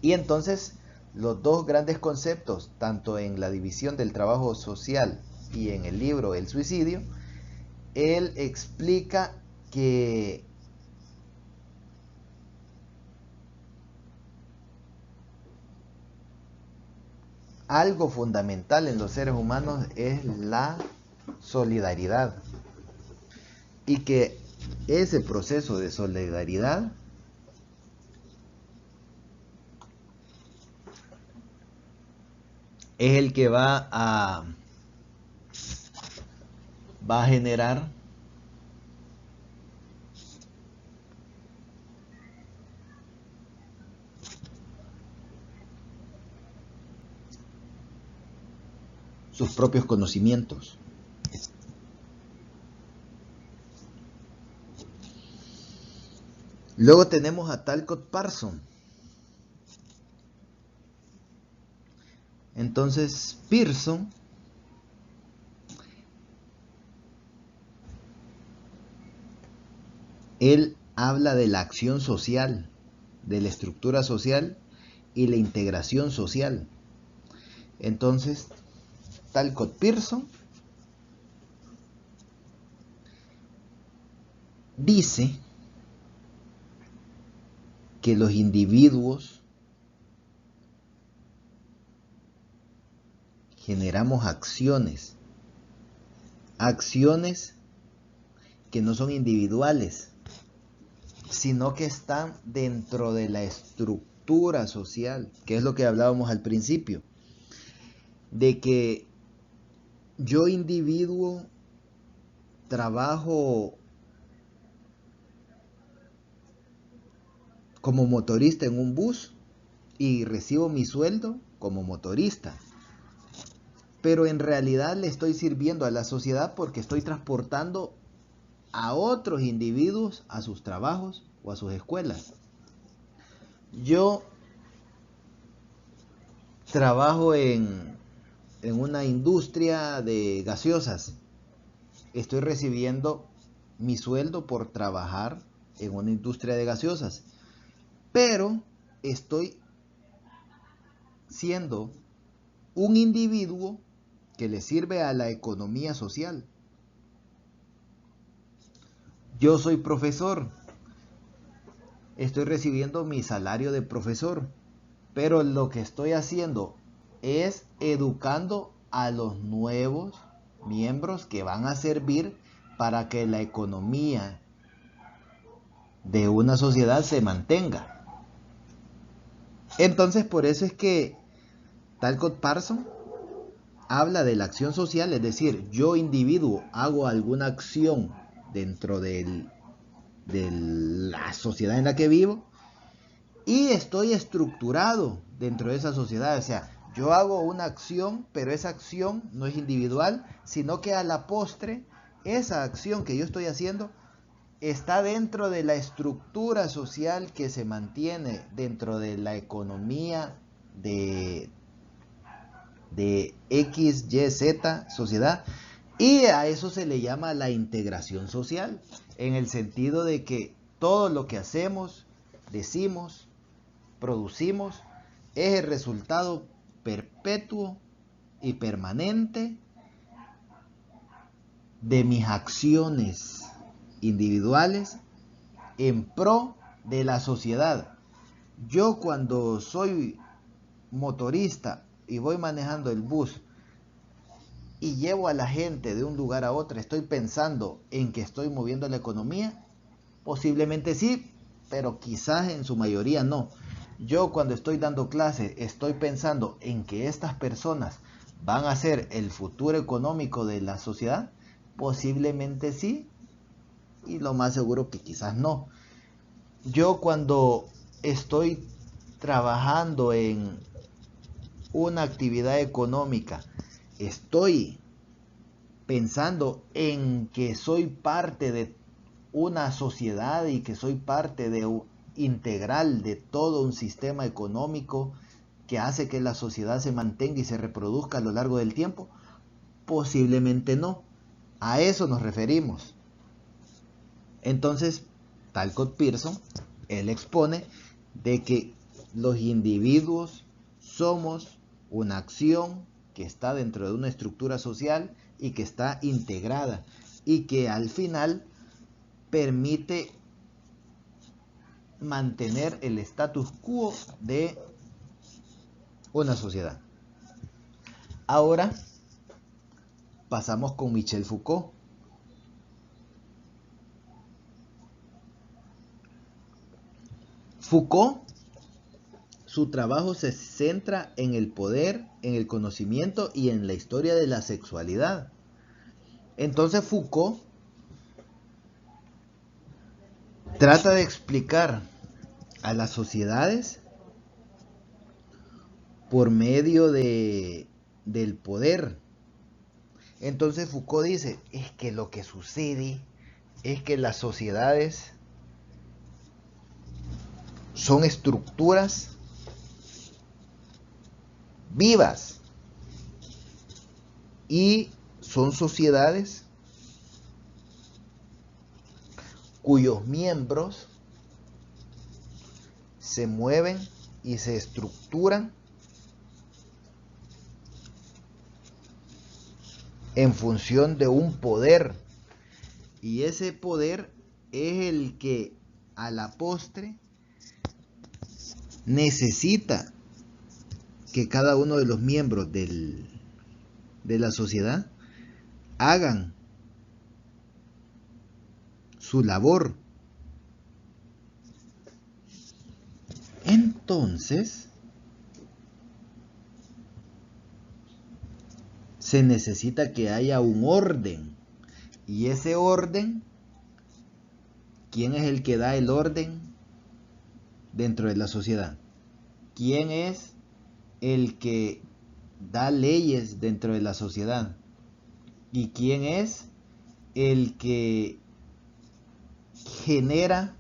Y entonces los dos grandes conceptos, tanto en La división del trabajo social y en el libro El suicidio, él explica que algo fundamental en los seres humanos es la solidaridad, y que ese proceso de solidaridad es el que va a generar sus propios conocimientos. Luego tenemos a Talcott Parsons. Entonces, Pearson él habla de la acción social, de la estructura social y la integración social. Entonces, Talcott Pearson dice que los individuos generamos acciones que no son individuales, sino que están dentro de la estructura social, que es lo que hablábamos al principio, de que yo individuo trabajo como motorista en un bus y recibo mi sueldo como motorista, pero en realidad le estoy sirviendo a la sociedad porque estoy transportando a otros individuos a sus trabajos o a sus escuelas. Yo trabajo en una industria de gaseosas. Estoy recibiendo mi sueldo por trabajar en una industria de gaseosas, pero estoy siendo un individuo que le sirve a la economía social. Yo soy profesor, estoy recibiendo mi salario de profesor, pero lo que estoy haciendo es educando a los nuevos miembros que van a servir para que la economía de una sociedad se mantenga. Entonces, por eso es que Talcott Parsons habla de la acción social, es decir, yo individuo hago alguna acción dentro de la sociedad en la que vivo y estoy estructurado dentro de esa sociedad. O sea, yo hago una acción, pero esa acción no es individual, sino que a la postre, esa acción que yo estoy haciendo está dentro de la estructura social que se mantiene dentro de la economía de X, Y, Z, sociedad, y a eso se le llama la integración social, en el sentido de que todo lo que hacemos, decimos, producimos, es el resultado perpetuo y permanente de mis acciones individuales en pro de la sociedad. Yo cuando soy motorista y voy manejando el bus y llevo a la gente de un lugar a otro, ¿estoy pensando en que estoy moviendo la economía? Posiblemente sí, pero quizás en su mayoría no. yo cuando estoy dando clase estoy pensando en que estas personas van a ser el futuro económico de la sociedad, posiblemente sí, y lo más seguro que quizás no. Yo cuando estoy trabajando en una actividad económica, estoy pensando en que soy parte de una sociedad y que soy parte integral de todo un sistema económico que hace que la sociedad se mantenga y se reproduzca a lo largo del tiempo, posiblemente no. A eso nos referimos. Entonces, Talcott Pearson, él expone de que los individuos somos una acción que está dentro de una estructura social y que está integrada y que al final permite mantener el status quo de una sociedad. Ahora pasamos con Michel Foucault. Foucault, su trabajo se centra en el poder, en el conocimiento y en la historia de la sexualidad. Entonces Foucault trata de explicar a las sociedades por medio del poder. Entonces Foucault dice, es que lo que sucede es que las sociedades son estructuras vivas y son sociedades cuyos miembros se mueven y se estructuran en función de un poder, y ese poder es el que a la postre necesita que cada uno de los miembros de la sociedad hagan su labor. Entonces se necesita que haya un orden, y ese orden, ¿quién es el que da el orden dentro de la sociedad? ¿Quién es el que da leyes dentro de la sociedad? ¿Y quién es el que genera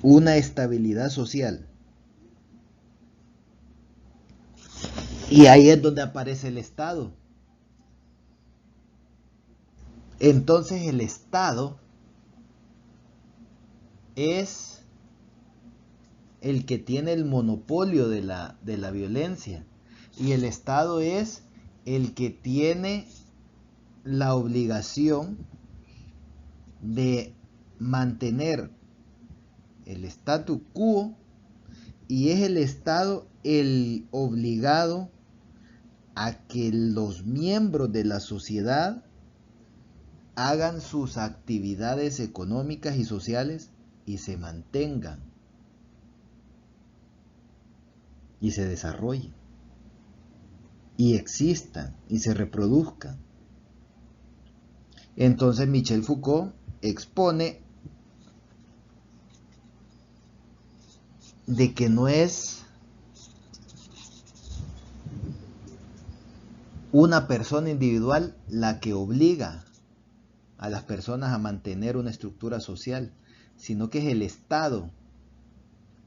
una estabilidad social? Y ahí es donde aparece el Estado. Entonces el Estado es el que tiene el monopolio de la violencia, y el Estado es el que tiene la obligación de mantener el statu quo, y es el Estado el obligado a que los miembros de la sociedad hagan sus actividades económicas y sociales y se mantengan y se desarrollen y existan y se reproduzcan. Entonces Michel Foucault expone de que no es una persona individual la que obliga a las personas a mantener una estructura social, sino que es el Estado,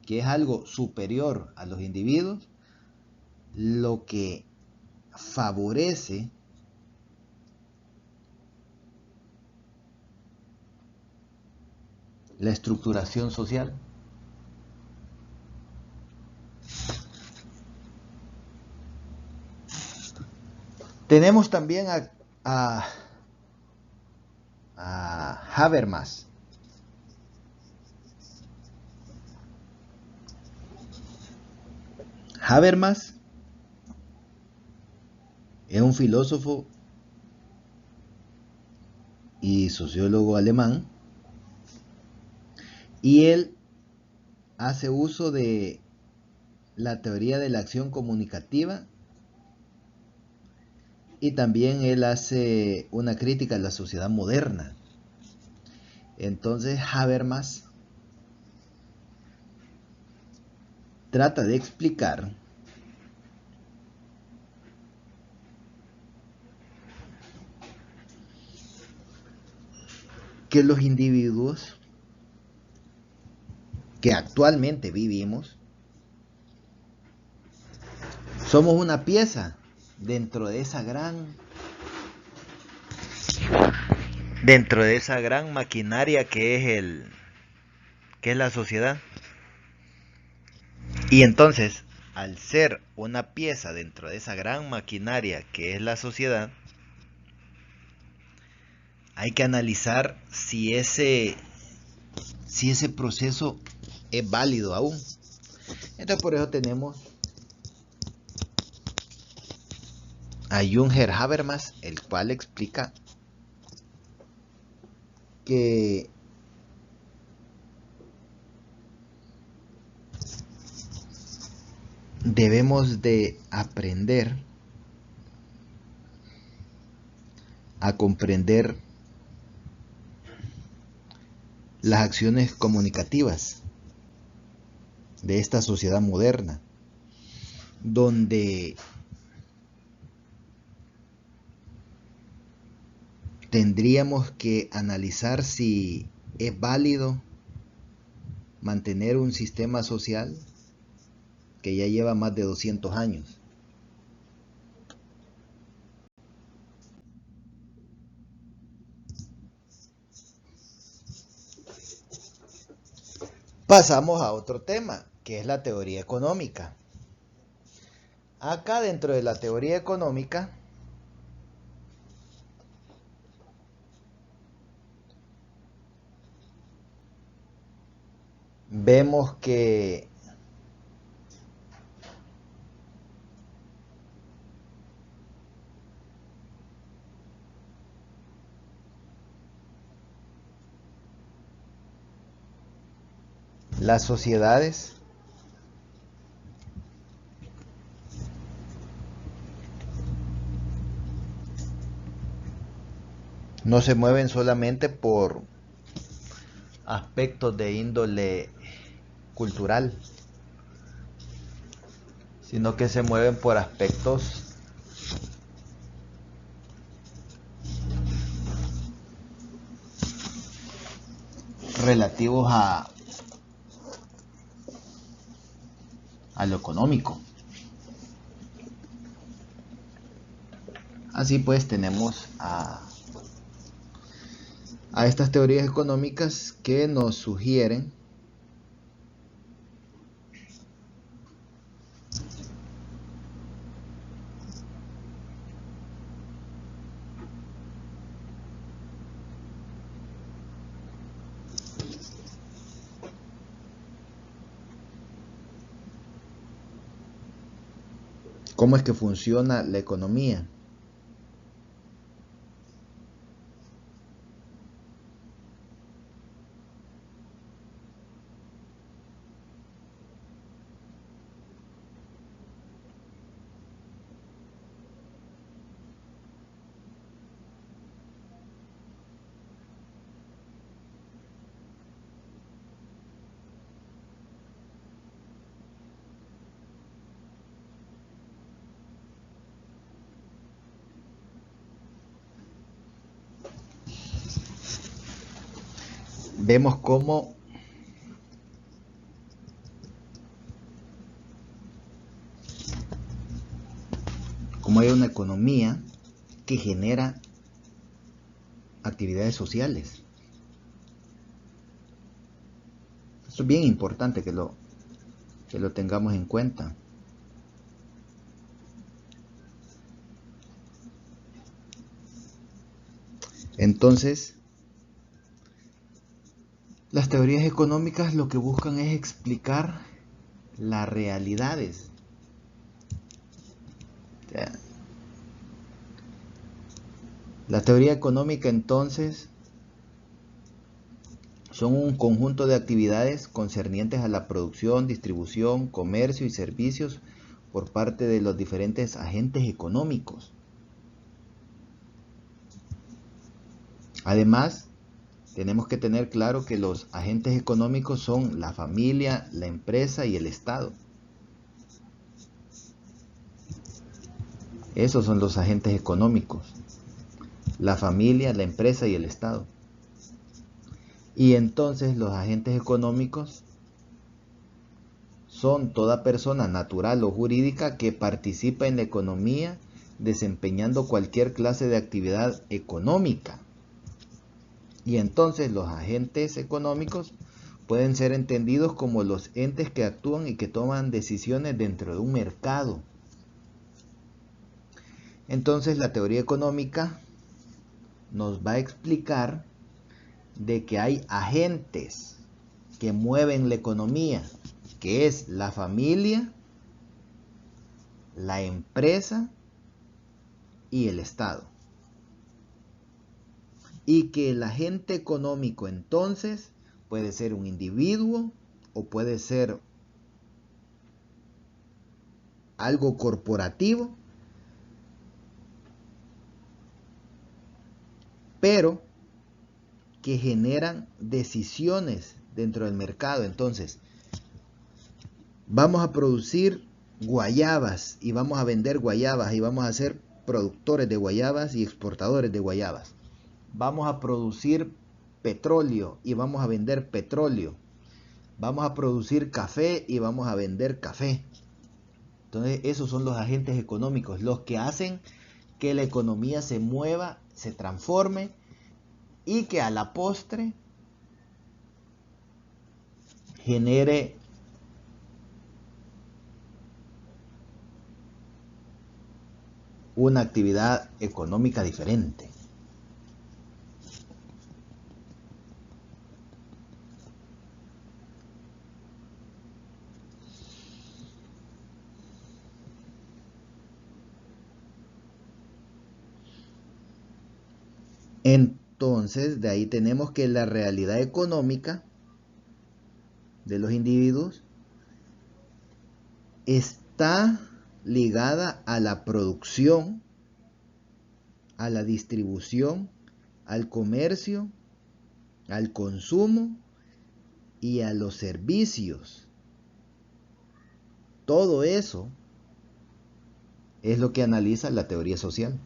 que es algo superior a los individuos, lo que favorece la estructuración social. Tenemos también a Habermas. Habermas es un filósofo y sociólogo alemán, y él hace uso de la teoría de la acción comunicativa, y también él hace una crítica a la sociedad moderna. Entonces Habermas trata de explicar que los individuos que actualmente vivimos somos una pieza dentro de esa gran maquinaria que es la sociedad. Y entonces, al ser una pieza dentro de esa gran maquinaria que es la sociedad, hay que analizar si ese proceso es válido aún. Entonces por eso tenemos a Junger Habermas, el cual explica que debemos de aprender a comprender las acciones comunicativas de esta sociedad moderna, donde tendríamos que analizar si es válido mantener un sistema social que ya lleva más de 200 años. Pasamos a otro tema, que es la teoría económica. Acá dentro de la teoría económica vemos que las sociedades no se mueven solamente por aspectos de índole cultural, sino que se mueven por aspectos relativos a lo económico. Así pues tenemos a estas teorías económicas que nos sugieren cómo es que funciona la economía. Vemos cómo hay una economía que genera actividades sociales. Esto es bien importante que lo tengamos en cuenta. Entonces, las teorías económicas lo que buscan es explicar las realidades. La teoría económica entonces son un conjunto de actividades concernientes a la producción, distribución, comercio y servicios por parte de los diferentes agentes económicos. Además, tenemos que tener claro que los agentes económicos son la familia, la empresa y el Estado. Esos son los agentes económicos: la familia, la empresa y el Estado. Y entonces los agentes económicos son toda persona natural o jurídica que participa en la economía desempeñando cualquier clase de actividad económica. Y entonces los agentes económicos pueden ser entendidos como los entes que actúan y que toman decisiones dentro de un mercado. Entonces la teoría económica nos va a explicar de que hay agentes que mueven la economía, que es la familia, la empresa y el Estado. Y que el agente económico entonces puede ser un individuo o puede ser algo corporativo, pero que generan decisiones dentro del mercado. Entonces, vamos a producir guayabas y vamos a vender guayabas y vamos a ser productores de guayabas y exportadores de guayabas. Vamos a producir petróleo y vamos a vender petróleo. Vamos a producir café y vamos a vender café. Entonces, esos son los agentes económicos, los que hacen que la economía se mueva, se transforme y que a la postre genere una actividad económica diferente. Entonces, de ahí tenemos que la realidad económica de los individuos está ligada a la producción, a la distribución, al comercio, al consumo y a los servicios. Todo eso es lo que analiza la teoría social.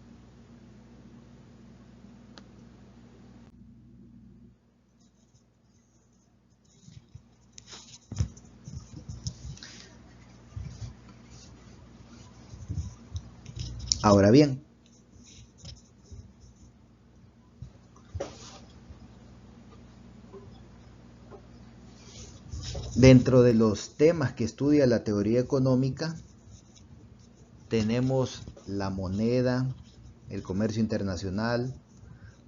Ahora bien, dentro de los temas que estudia la teoría económica, tenemos la moneda, el comercio internacional,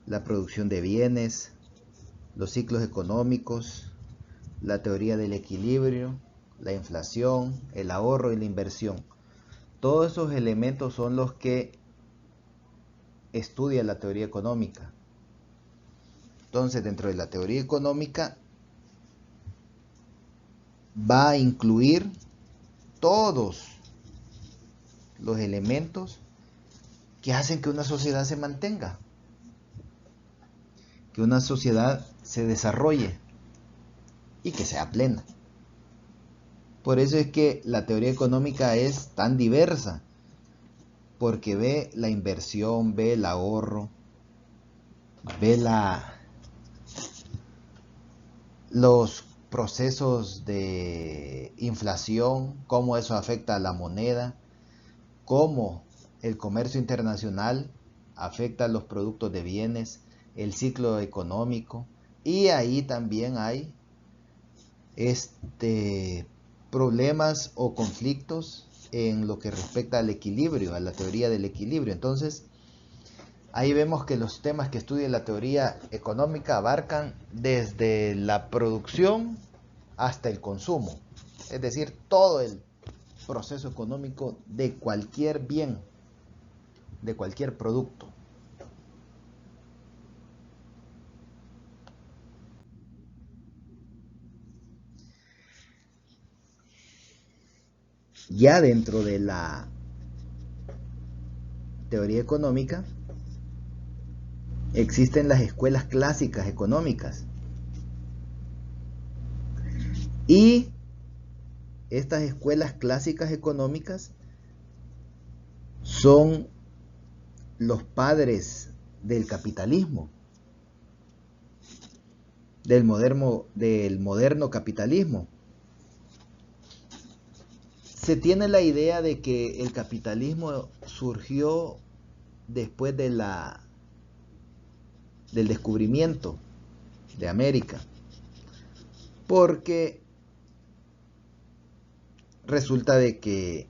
la producción de bienes, los ciclos económicos, la teoría del equilibrio, la inflación, el ahorro y la inversión. Todos esos elementos son los que estudia la teoría económica. Entonces, dentro de la teoría económica va a incluir todos los elementos que hacen que una sociedad se mantenga, que una sociedad se desarrolle y que sea plena. Por eso es que la teoría económica es tan diversa, porque ve la inversión, ve el ahorro, ve los procesos de inflación, cómo eso afecta a la moneda, cómo el comercio internacional afecta a los productos de bienes, el ciclo económico, y ahí también hay problemas o conflictos en lo que respecta al equilibrio, a la teoría del equilibrio. Entonces, ahí vemos que los temas que estudia la teoría económica abarcan desde la producción hasta el consumo, es decir, todo el proceso económico de cualquier bien, de cualquier producto. . Ya dentro de la teoría económica existen las escuelas clásicas económicas. Y estas escuelas clásicas económicas son los padres del capitalismo, del moderno capitalismo. Se tiene la idea de que el capitalismo surgió después del descubrimiento de América, porque resulta de que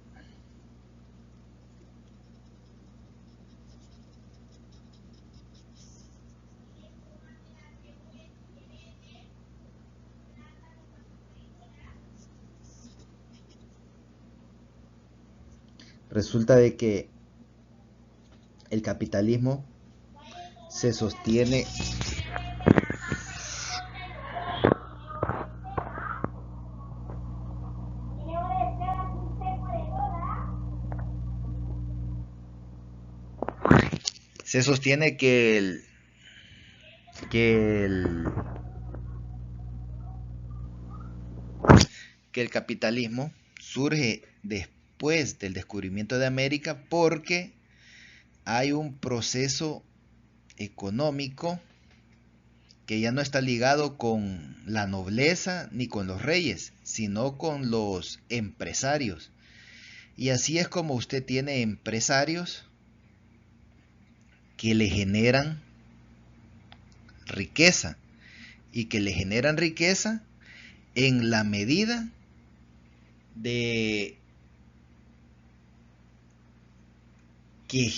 el capitalismo se sostiene que el, que el capitalismo surge después del descubrimiento de América porque hay un proceso económico que ya no está ligado con la nobleza ni con los reyes, sino con los empresarios. Y así es como usted tiene empresarios que le generan riqueza y que le generan riqueza en la medida de que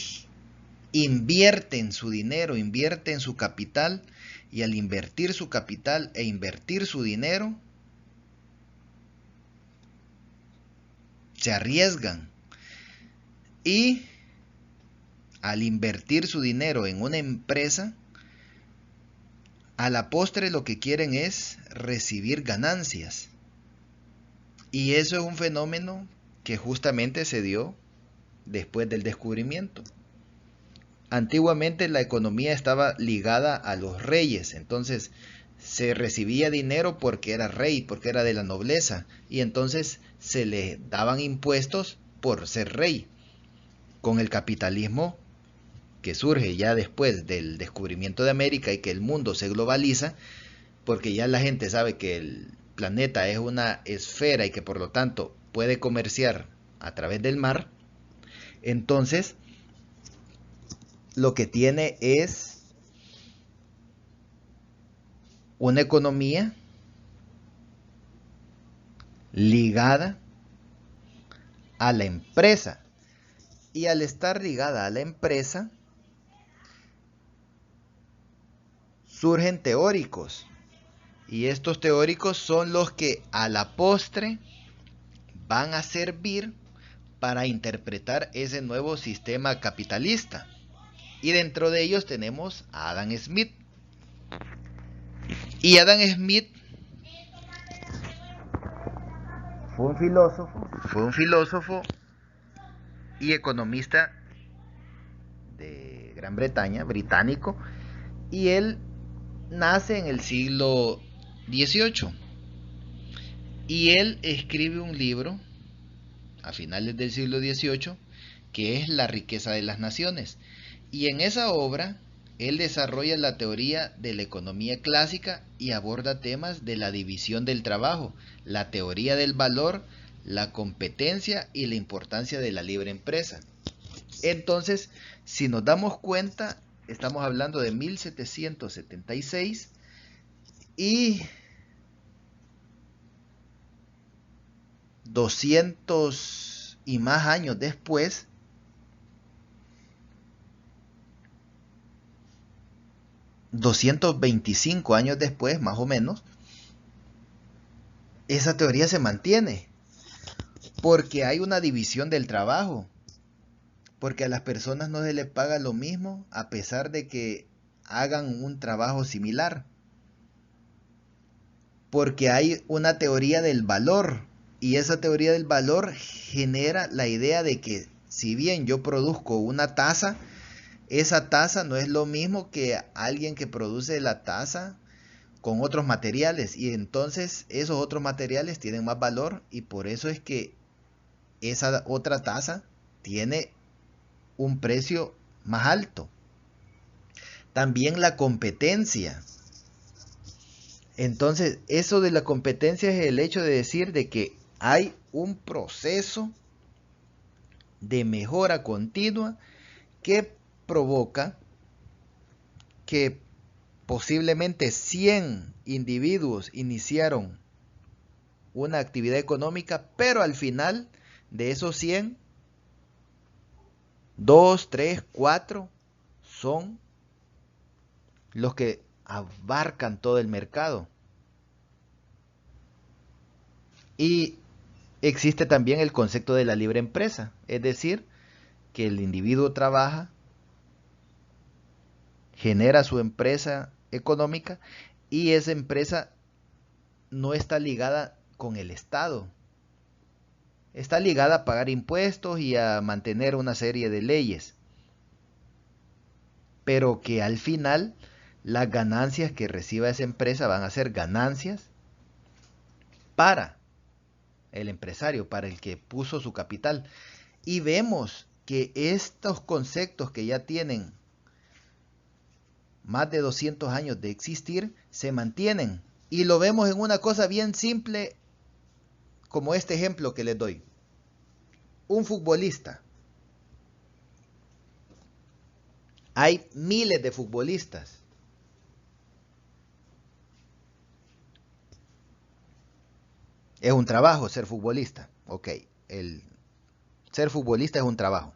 invierten su dinero, invierten su capital, y al invertir su capital e invertir su dinero, se arriesgan. Y al invertir su dinero en una empresa, a la postre lo que quieren es recibir ganancias. Y eso es un fenómeno que justamente se dio después del descubrimiento. Antiguamente la economía estaba ligada a los reyes, entonces se recibía dinero porque era rey, porque era de la nobleza, y entonces se le daban impuestos por ser rey. Con el capitalismo que surge ya después del descubrimiento de América y que el mundo se globaliza, porque ya la gente sabe que el planeta es una esfera y que por lo tanto puede comerciar a través del mar, entonces lo que tiene es una economía ligada a la empresa. Y al estar ligada a la empresa, surgen teóricos. Y estos teóricos son los que a la postre van a servir para interpretar ese nuevo sistema capitalista. Y dentro de ellos tenemos a Adam Smith. Y Adam Smith fue un filósofo y economista de Gran Bretaña, británico, y él nace en el siglo XVIII. Y él escribe un libro a finales del siglo XVIII que es La riqueza de las naciones. Y en esa obra él desarrolla la teoría de la economía clásica y aborda temas de la división del trabajo, la teoría del valor, la competencia y la importancia de la libre empresa. Entonces, si nos damos cuenta, estamos hablando de 1776 y 200 y más años después, 225 años después, más o menos, esa teoría se mantiene. Porque hay una división del trabajo. Porque a las personas no se les paga lo mismo a pesar de que hagan un trabajo similar. Porque hay una teoría del valor. Y esa teoría del valor genera la idea de que si bien yo produzco una taza, esa taza no es lo mismo que alguien que produce la taza con otros materiales, y entonces esos otros materiales tienen más valor, y por eso es que esa otra taza tiene un precio más alto. También la competencia. Entonces, eso de la competencia es el hecho de decir de que hay un proceso de mejora continua que provoca que posiblemente 100 individuos iniciaron una actividad económica, pero al final de esos 100, 2, 3, 4 son los que abarcan todo el mercado. Y existe también el concepto de la libre empresa, es decir, que el individuo trabaja, genera su empresa económica, y esa empresa no está ligada con el Estado. Está ligada a pagar impuestos y a mantener una serie de leyes. Pero que al final las ganancias que reciba esa empresa van a ser ganancias para el empresario, para el que puso su capital. Y vemos que estos conceptos que ya tienen más de 200 años de existir se mantienen. Y lo vemos en una cosa bien simple, como este ejemplo que les doy. Un futbolista. Hay miles de futbolistas. Es un trabajo ser futbolista. Ok, el ser futbolista es un trabajo.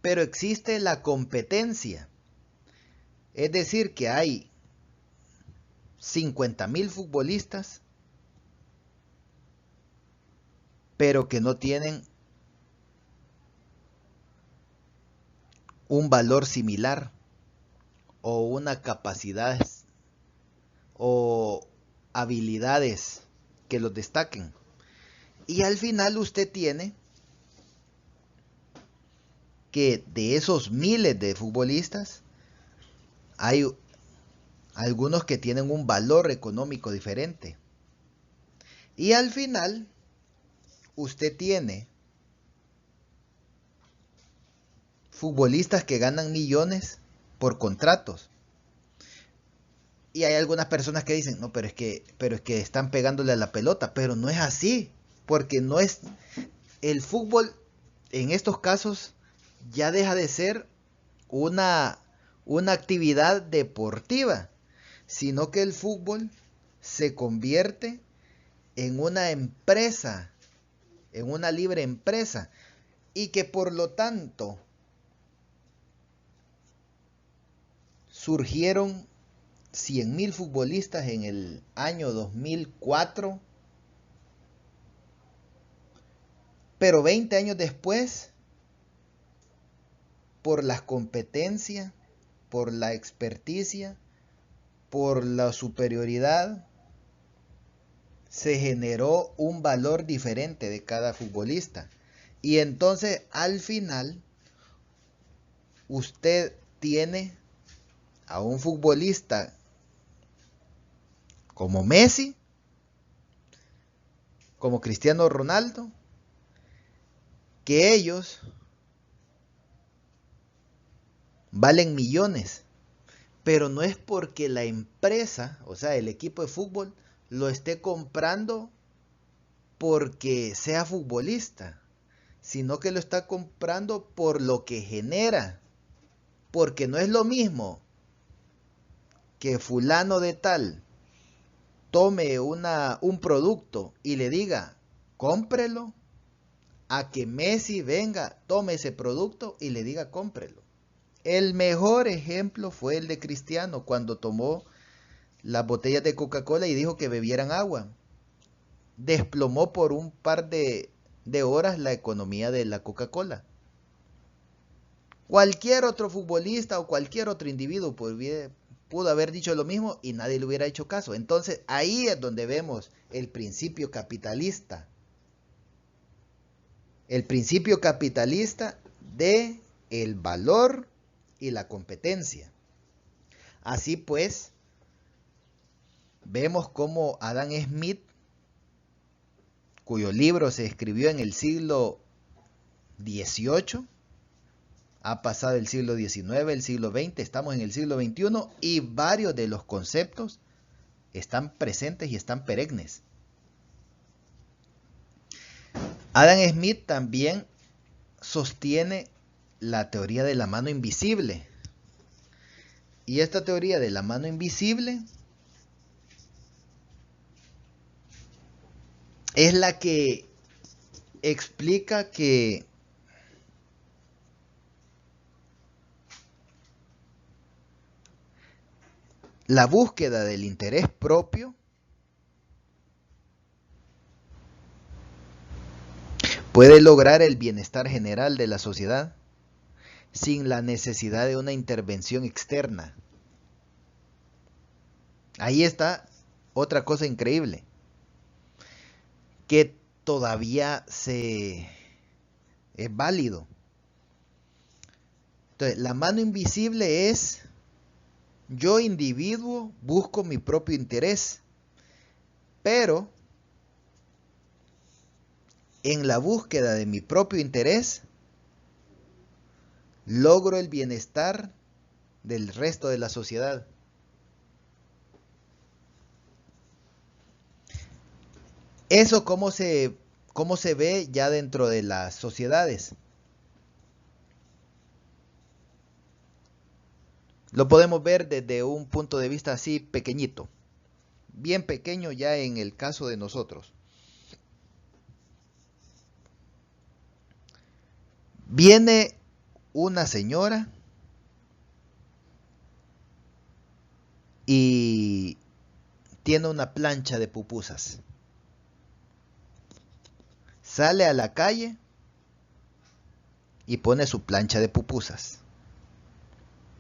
Pero existe la competencia. Es decir, que hay 50,000 futbolistas, pero que no tienen un valor similar o una capacidad o habilidades que los destaquen. Y al final usted tiene que de esos miles de futbolistas hay algunos que tienen un valor económico diferente. Y al final usted tiene futbolistas que ganan millones por contratos. Y hay algunas personas que dicen, no, pero es que están pegándole a la pelota, pero no es así, porque no es el fútbol en estos casos ya deja de ser una actividad deportiva, sino que el fútbol se convierte en una empresa, en una libre empresa, y que por lo tanto surgieron 100,000 futbolistas en el año 2004, pero 20 años después, por las competencias, por la experticia, por la superioridad, se generó un valor diferente de cada futbolista. Y entonces al final usted tiene a un futbolista como Messi, como Cristiano Ronaldo, que ellos valen millones, pero no es porque la empresa, o sea, el equipo de fútbol, lo esté comprando porque sea futbolista, sino que lo está comprando por lo que genera, porque no es lo mismo que fulano de tal tome un producto y le diga, cómprelo, a que Messi venga, tome ese producto y le diga, cómprelo. El mejor ejemplo fue el de Cristiano cuando tomó las botellas de Coca-Cola y dijo que bebieran agua. Desplomó por un par de horas la economía de la Coca-Cola. Cualquier otro futbolista o cualquier otro individuo pudo haber dicho lo mismo y nadie le hubiera hecho caso. Entonces ahí es donde vemos el principio capitalista. El principio capitalista de el valor y la competencia. Así pues, vemos cómo Adam Smith, cuyo libro se escribió en el siglo XVIII, ha pasado el siglo XIX, el siglo XX, estamos en el siglo XXI y varios de los conceptos están presentes y están perennes. Adam Smith también sostiene la teoría de la mano invisible. Y esta teoría de la mano invisible es la que explica que la búsqueda del interés propio puede lograr el bienestar general de la sociedad sin la necesidad de una intervención externa. Ahí está otra cosa increíble, que todavía es válido. Entonces, la mano invisible es: yo, individuo, busco mi propio interés, pero en la búsqueda de mi propio interés logro el bienestar del resto de la sociedad. Eso cómo se ve ya dentro de las sociedades. Lo podemos ver desde un punto de vista así pequeñito, bien pequeño ya en el caso de nosotros. Viene una señora y tiene una plancha de pupusas. Sale a la calle y pone su plancha de pupusas.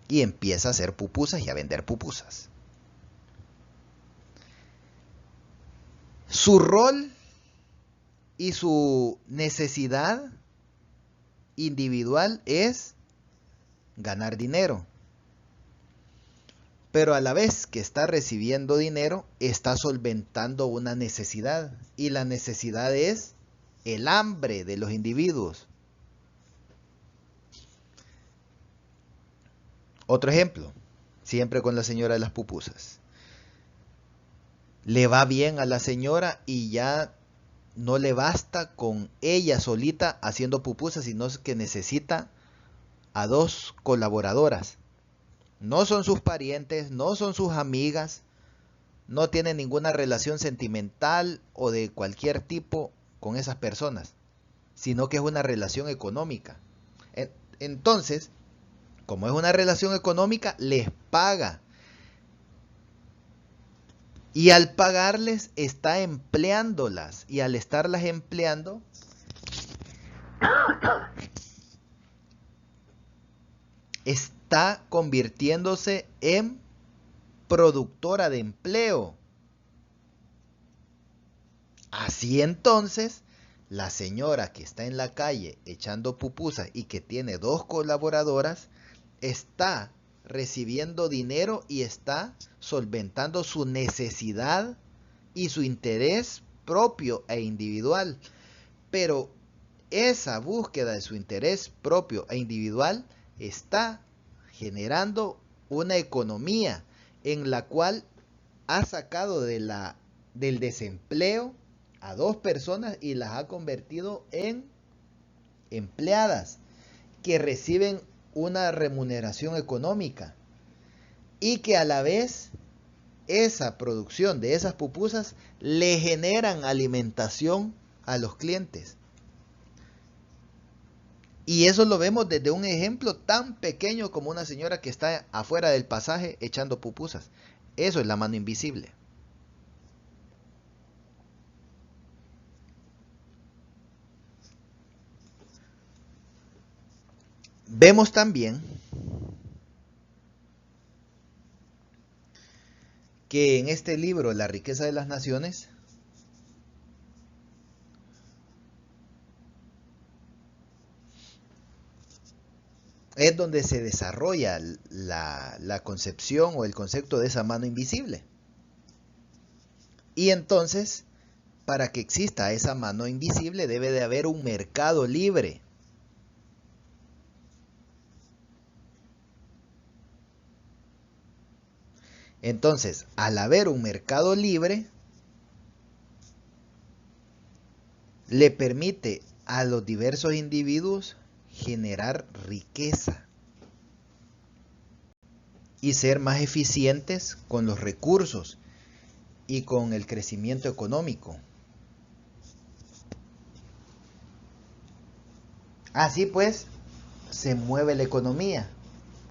Y empieza a hacer pupusas y a vender pupusas. Su rol y su necesidad individual es ganar dinero. Pero a la vez que está recibiendo dinero, está solventando una necesidad. Y la necesidad es el hambre de los individuos. Otro ejemplo, siempre con la señora de las pupusas. Le va bien a la señora y ya no le basta con ella solita haciendo pupusas, sino que necesita a 2 colaboradoras. No son sus parientes, no son sus amigas, no tiene ninguna relación sentimental o de cualquier tipo con esas personas, sino que es una relación económica. Entonces, como es una relación económica, les paga. Y al pagarles, está empleándolas. Y al estarlas empleando, está convirtiéndose en productora de empleo. Así entonces, la señora que está en la calle echando pupusas y que tiene 2 colaboradoras, está recibiendo dinero y está solventando su necesidad y su interés propio e individual. Pero esa búsqueda de su interés propio e individual está generando una economía en la cual ha sacado del desempleo a 2 personas y las ha convertido en empleadas que reciben una remuneración económica y que a la vez esa producción de esas pupusas le generan alimentación a los clientes. Y eso lo vemos desde un ejemplo tan pequeño como una señora que está afuera del pasaje echando pupusas. Eso es la mano invisible. Vemos también que en este libro, La riqueza de las naciones, es donde se desarrolla la concepción o el concepto de esa mano invisible. Y entonces, para que exista esa mano invisible, debe de haber un mercado libre. Entonces, al haber un mercado libre, le permite a los diversos individuos generar riqueza y ser más eficientes con los recursos y con el crecimiento económico. Así pues, se mueve la economía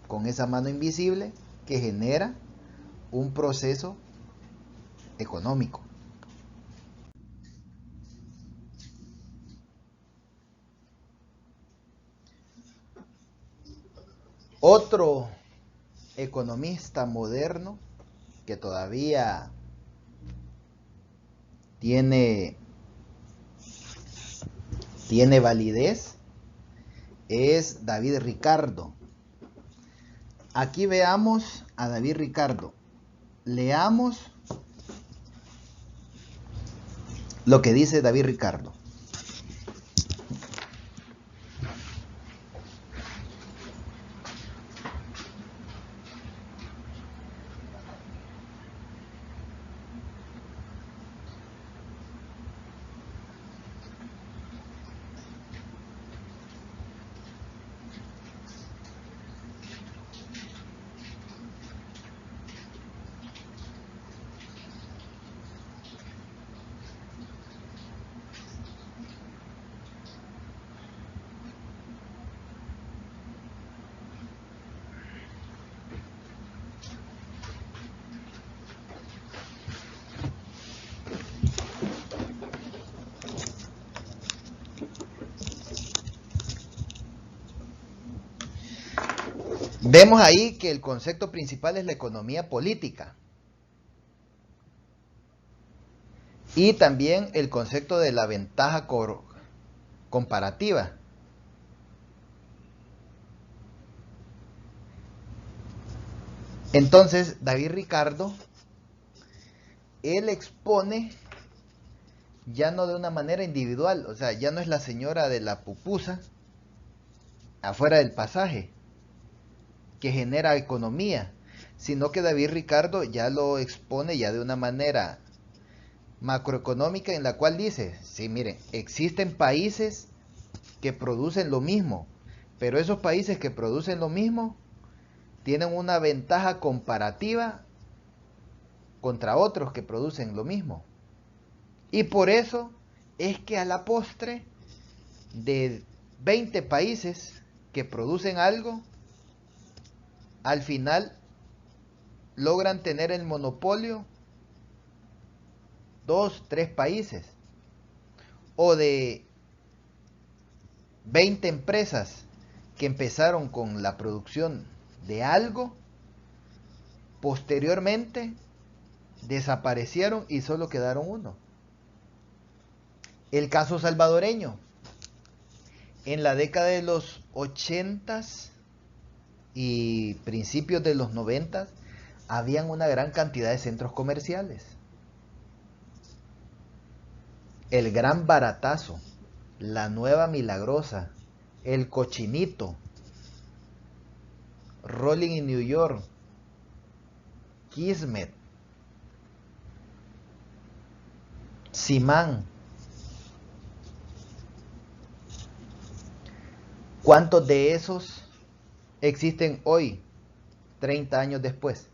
con esa mano invisible que genera un proceso económico. Otro economista moderno que todavía tiene validez es David Ricardo. Aquí veamos a David Ricardo. Leamos lo que dice David Ricardo. Vemos ahí que el concepto principal es la economía política y también el concepto de la ventaja comparativa. Entonces, David Ricardo, él expone ya no de una manera individual, o sea, ya no es la señora de la pupusa afuera del pasaje que genera economía, sino que David Ricardo ya lo expone ya de una manera macroeconómica en la cual dice, sí, miren, existen países que producen lo mismo, pero esos países que producen lo mismo tienen una ventaja comparativa contra otros que producen lo mismo. Y por eso es que a la postre de 20 países que producen algo, al final logran tener el monopolio 2, 3 países. O de 20 empresas que empezaron con la producción de algo, posteriormente desaparecieron y solo quedaron uno. El caso salvadoreño. En la década de los 80s y principios de los 90s habían una gran cantidad de centros comerciales. El Gran Baratazo, la Nueva Milagrosa, el Cochinito, Rolling in New York, Kismet, Simán. ¿Cuántos de esos existen hoy, 30 años después?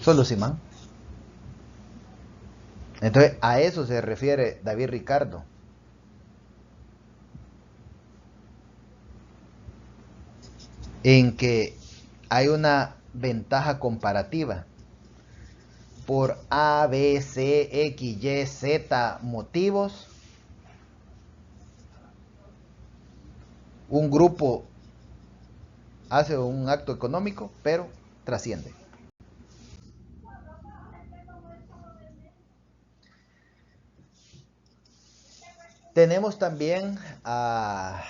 Solo Simán. Entonces, a eso se refiere David Ricardo. En que hay una ventaja comparativa por A, B, C, X, Y, Z motivos. Un grupo hace un acto económico, pero trasciende. Tenemos también a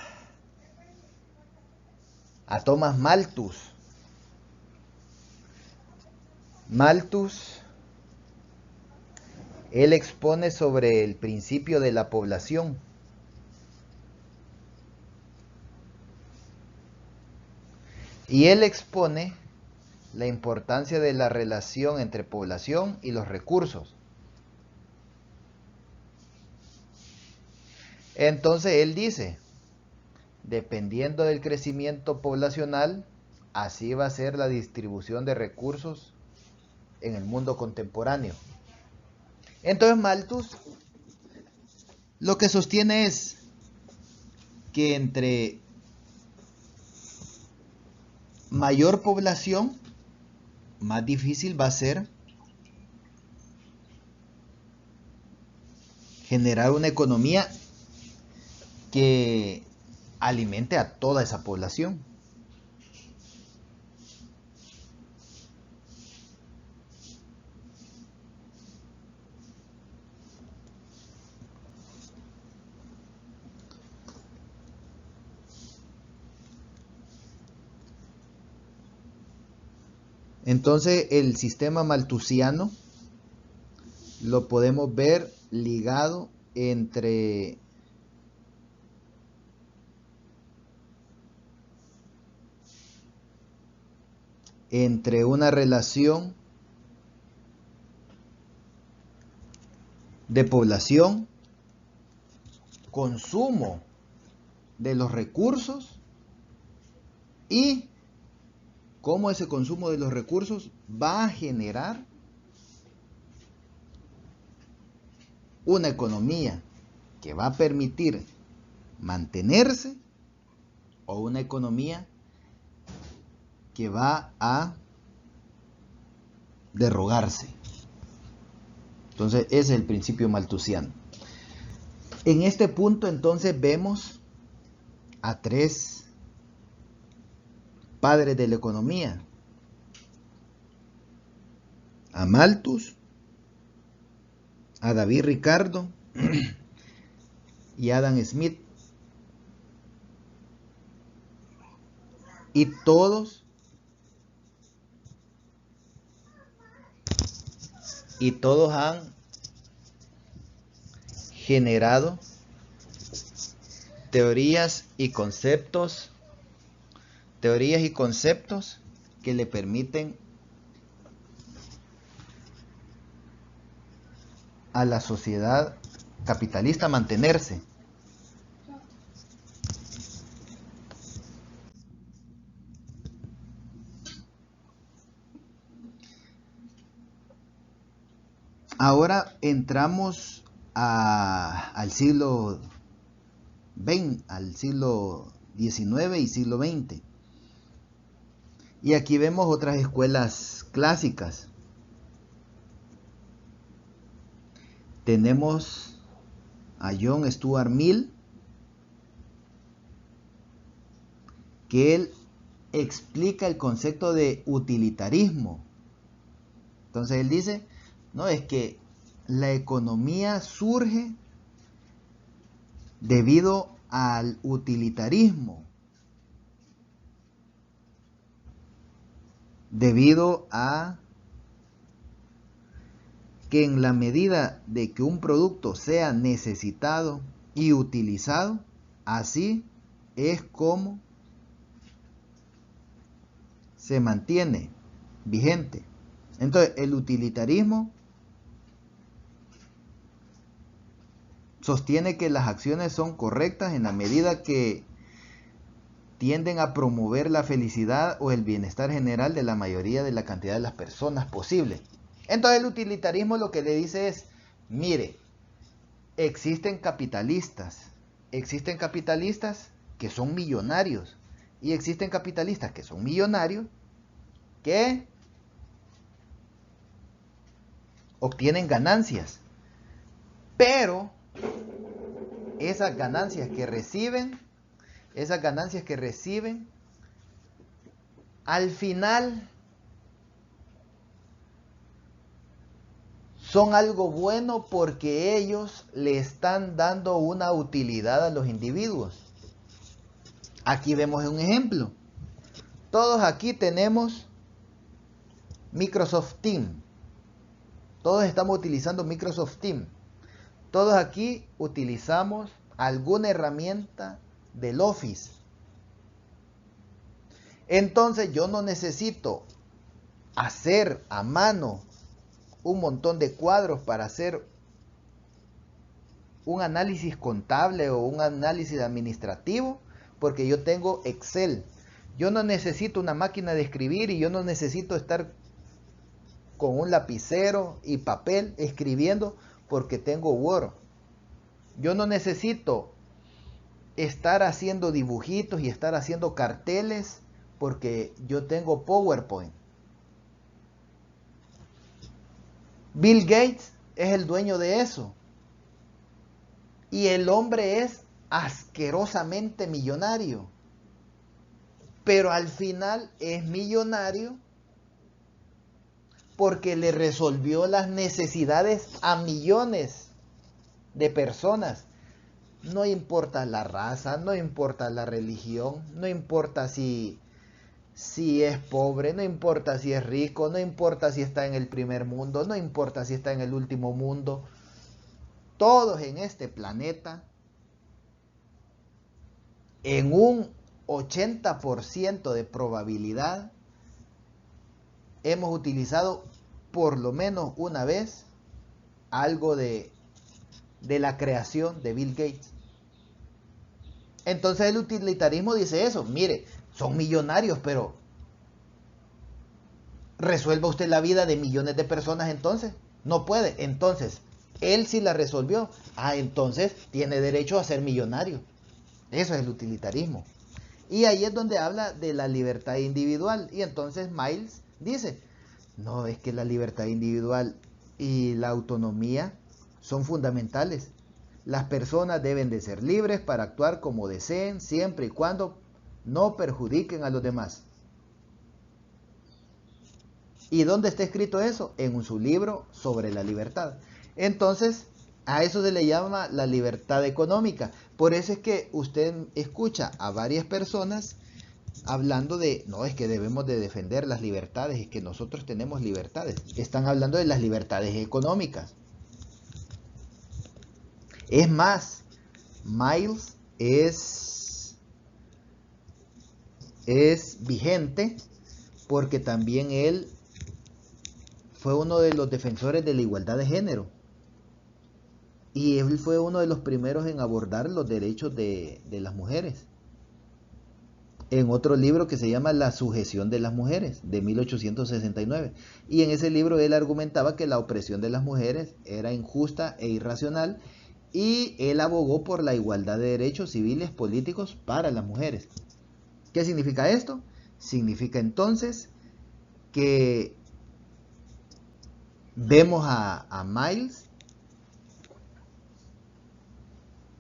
Thomas Malthus. Malthus, él expone sobre el principio de la población. Y él expone la importancia de la relación entre población y los recursos. Entonces él dice, dependiendo del crecimiento poblacional, así va a ser la distribución de recursos en el mundo contemporáneo. Entonces Malthus lo que sostiene es que entre mayor población, más difícil va a ser generar una economía que alimente a toda esa población. Entonces el sistema malthusiano lo podemos ver ligado entre una relación de población, consumo de los recursos y cómo ese consumo de los recursos va a generar una economía que va a permitir mantenerse o una economía que va a derrogarse. Entonces ese es el principio malthusiano. En este punto entonces vemos a tres padres de la economía: a Malthus, a David Ricardo y Adam Smith. Y todos han generado teorías y conceptos que le permiten a la sociedad capitalista mantenerse. Ahora entramos al siglo XIX y siglo XX. Y aquí vemos otras escuelas clásicas. Tenemos a John Stuart Mill, que él explica el concepto de utilitarismo. Entonces él dice, no, es que la economía surge debido al utilitarismo, debido a que en la medida de que un producto sea necesitado y utilizado, así es como se mantiene vigente. Entonces, el utilitarismo sostiene que las acciones son correctas en la medida que tienden a promover la felicidad o el bienestar general de la mayoría de la cantidad de las personas posible. Entonces el utilitarismo lo que le dice es, mire, existen capitalistas que son millonarios y existen capitalistas que son millonarios que obtienen ganancias, pero esas ganancias que reciben al final son algo bueno porque ellos le están dando una utilidad a los individuos. Aquí vemos un ejemplo. Todos aquí tenemos Microsoft Teams. Todos estamos utilizando Microsoft Teams. Todos aquí utilizamos alguna herramienta del Office. Entonces yo no necesito hacer a mano un montón de cuadros para hacer un análisis contable o un análisis administrativo, porque yo tengo Excel. Yo no necesito una máquina de escribir y yo no necesito estar con un lapicero y papel escribiendo porque tengo Word. Yo no necesito estar haciendo dibujitos y estar haciendo carteles porque yo tengo PowerPoint. Bill Gates es el dueño de eso. Y el hombre es asquerosamente millonario. Pero al final es millonario porque le resolvió las necesidades a millones de personas. No importa la raza, no importa la religión, no importa si es pobre, no importa si es rico, no importa si está en el primer mundo, no importa si está en el último mundo. Todos en este planeta, en un 80% de probabilidad, hemos utilizado por lo menos una vez algo de la creación de Bill Gates. Entonces el utilitarismo dice eso, mire, son millonarios, pero ¿resuelva usted la vida de millones de personas entonces? No puede. Entonces, él sí la resolvió. Entonces tiene derecho a ser millonario. Eso es el utilitarismo. Y ahí es donde habla de la libertad individual. Y entonces Miles dice, no, es que la libertad individual y la autonomía son fundamentales. Las personas deben de ser libres para actuar como deseen, siempre y cuando no perjudiquen a los demás. ¿Y dónde está escrito eso? En su libro sobre la libertad. Entonces, a eso se le llama la libertad económica. Por eso es que usted escucha a varias personas hablando de, no, es que debemos de defender las libertades y que nosotros tenemos libertades. Están hablando de las libertades económicas. Es más, Miles es vigente porque también él fue uno de los defensores de la igualdad de género. Y él fue uno de los primeros en abordar los derechos de las mujeres. En otro libro que se llama La sujeción de las mujeres, de 1869. Y en ese libro él argumentaba que la opresión de las mujeres era injusta e irracional y él abogó por la igualdad de derechos civiles políticos para las mujeres. ¿Qué significa esto? Significa entonces que vemos a Miles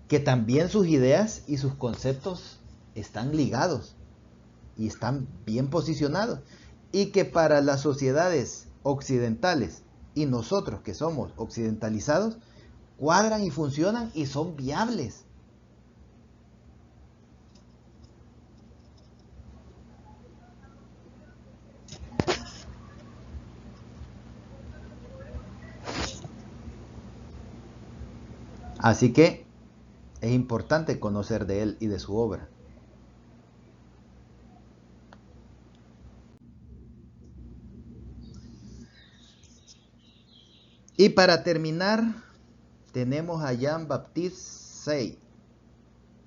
que también sus ideas y sus conceptos están ligados y están bien posicionados y que para las sociedades occidentales y nosotros que somos occidentalizados cuadran y funcionan y son viables. Así que es importante conocer de él y de su obra. Y para terminar, tenemos a Jean-Baptiste Say.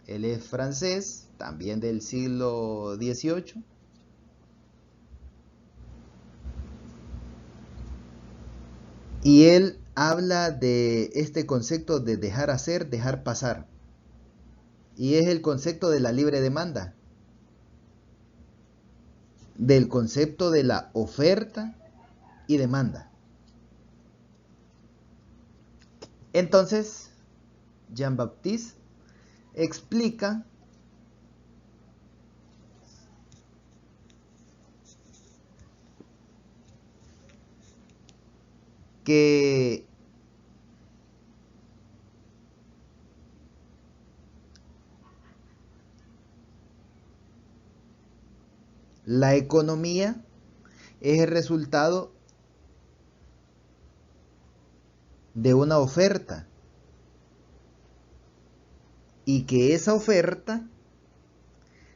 Él es francés, también del siglo XVIII. Y él habla de este concepto de dejar hacer, dejar pasar. Y es el concepto de la libre demanda. Del concepto de la oferta y demanda. Entonces, Jean-Baptiste explica que la economía es el resultado de una oferta y que esa oferta,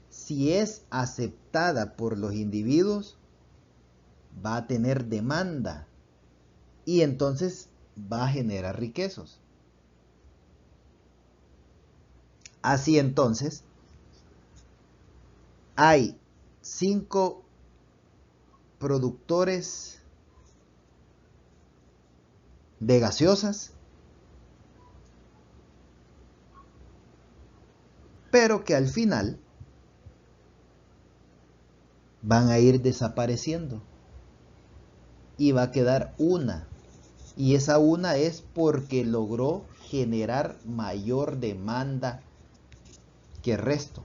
si es aceptada por los individuos, va a tener demanda y entonces va a generar riquezas. Así entonces, hay 5 productores de gaseosas, pero que al final van a ir desapareciendo y va a quedar una, y esa una es porque logró generar mayor demanda que el resto.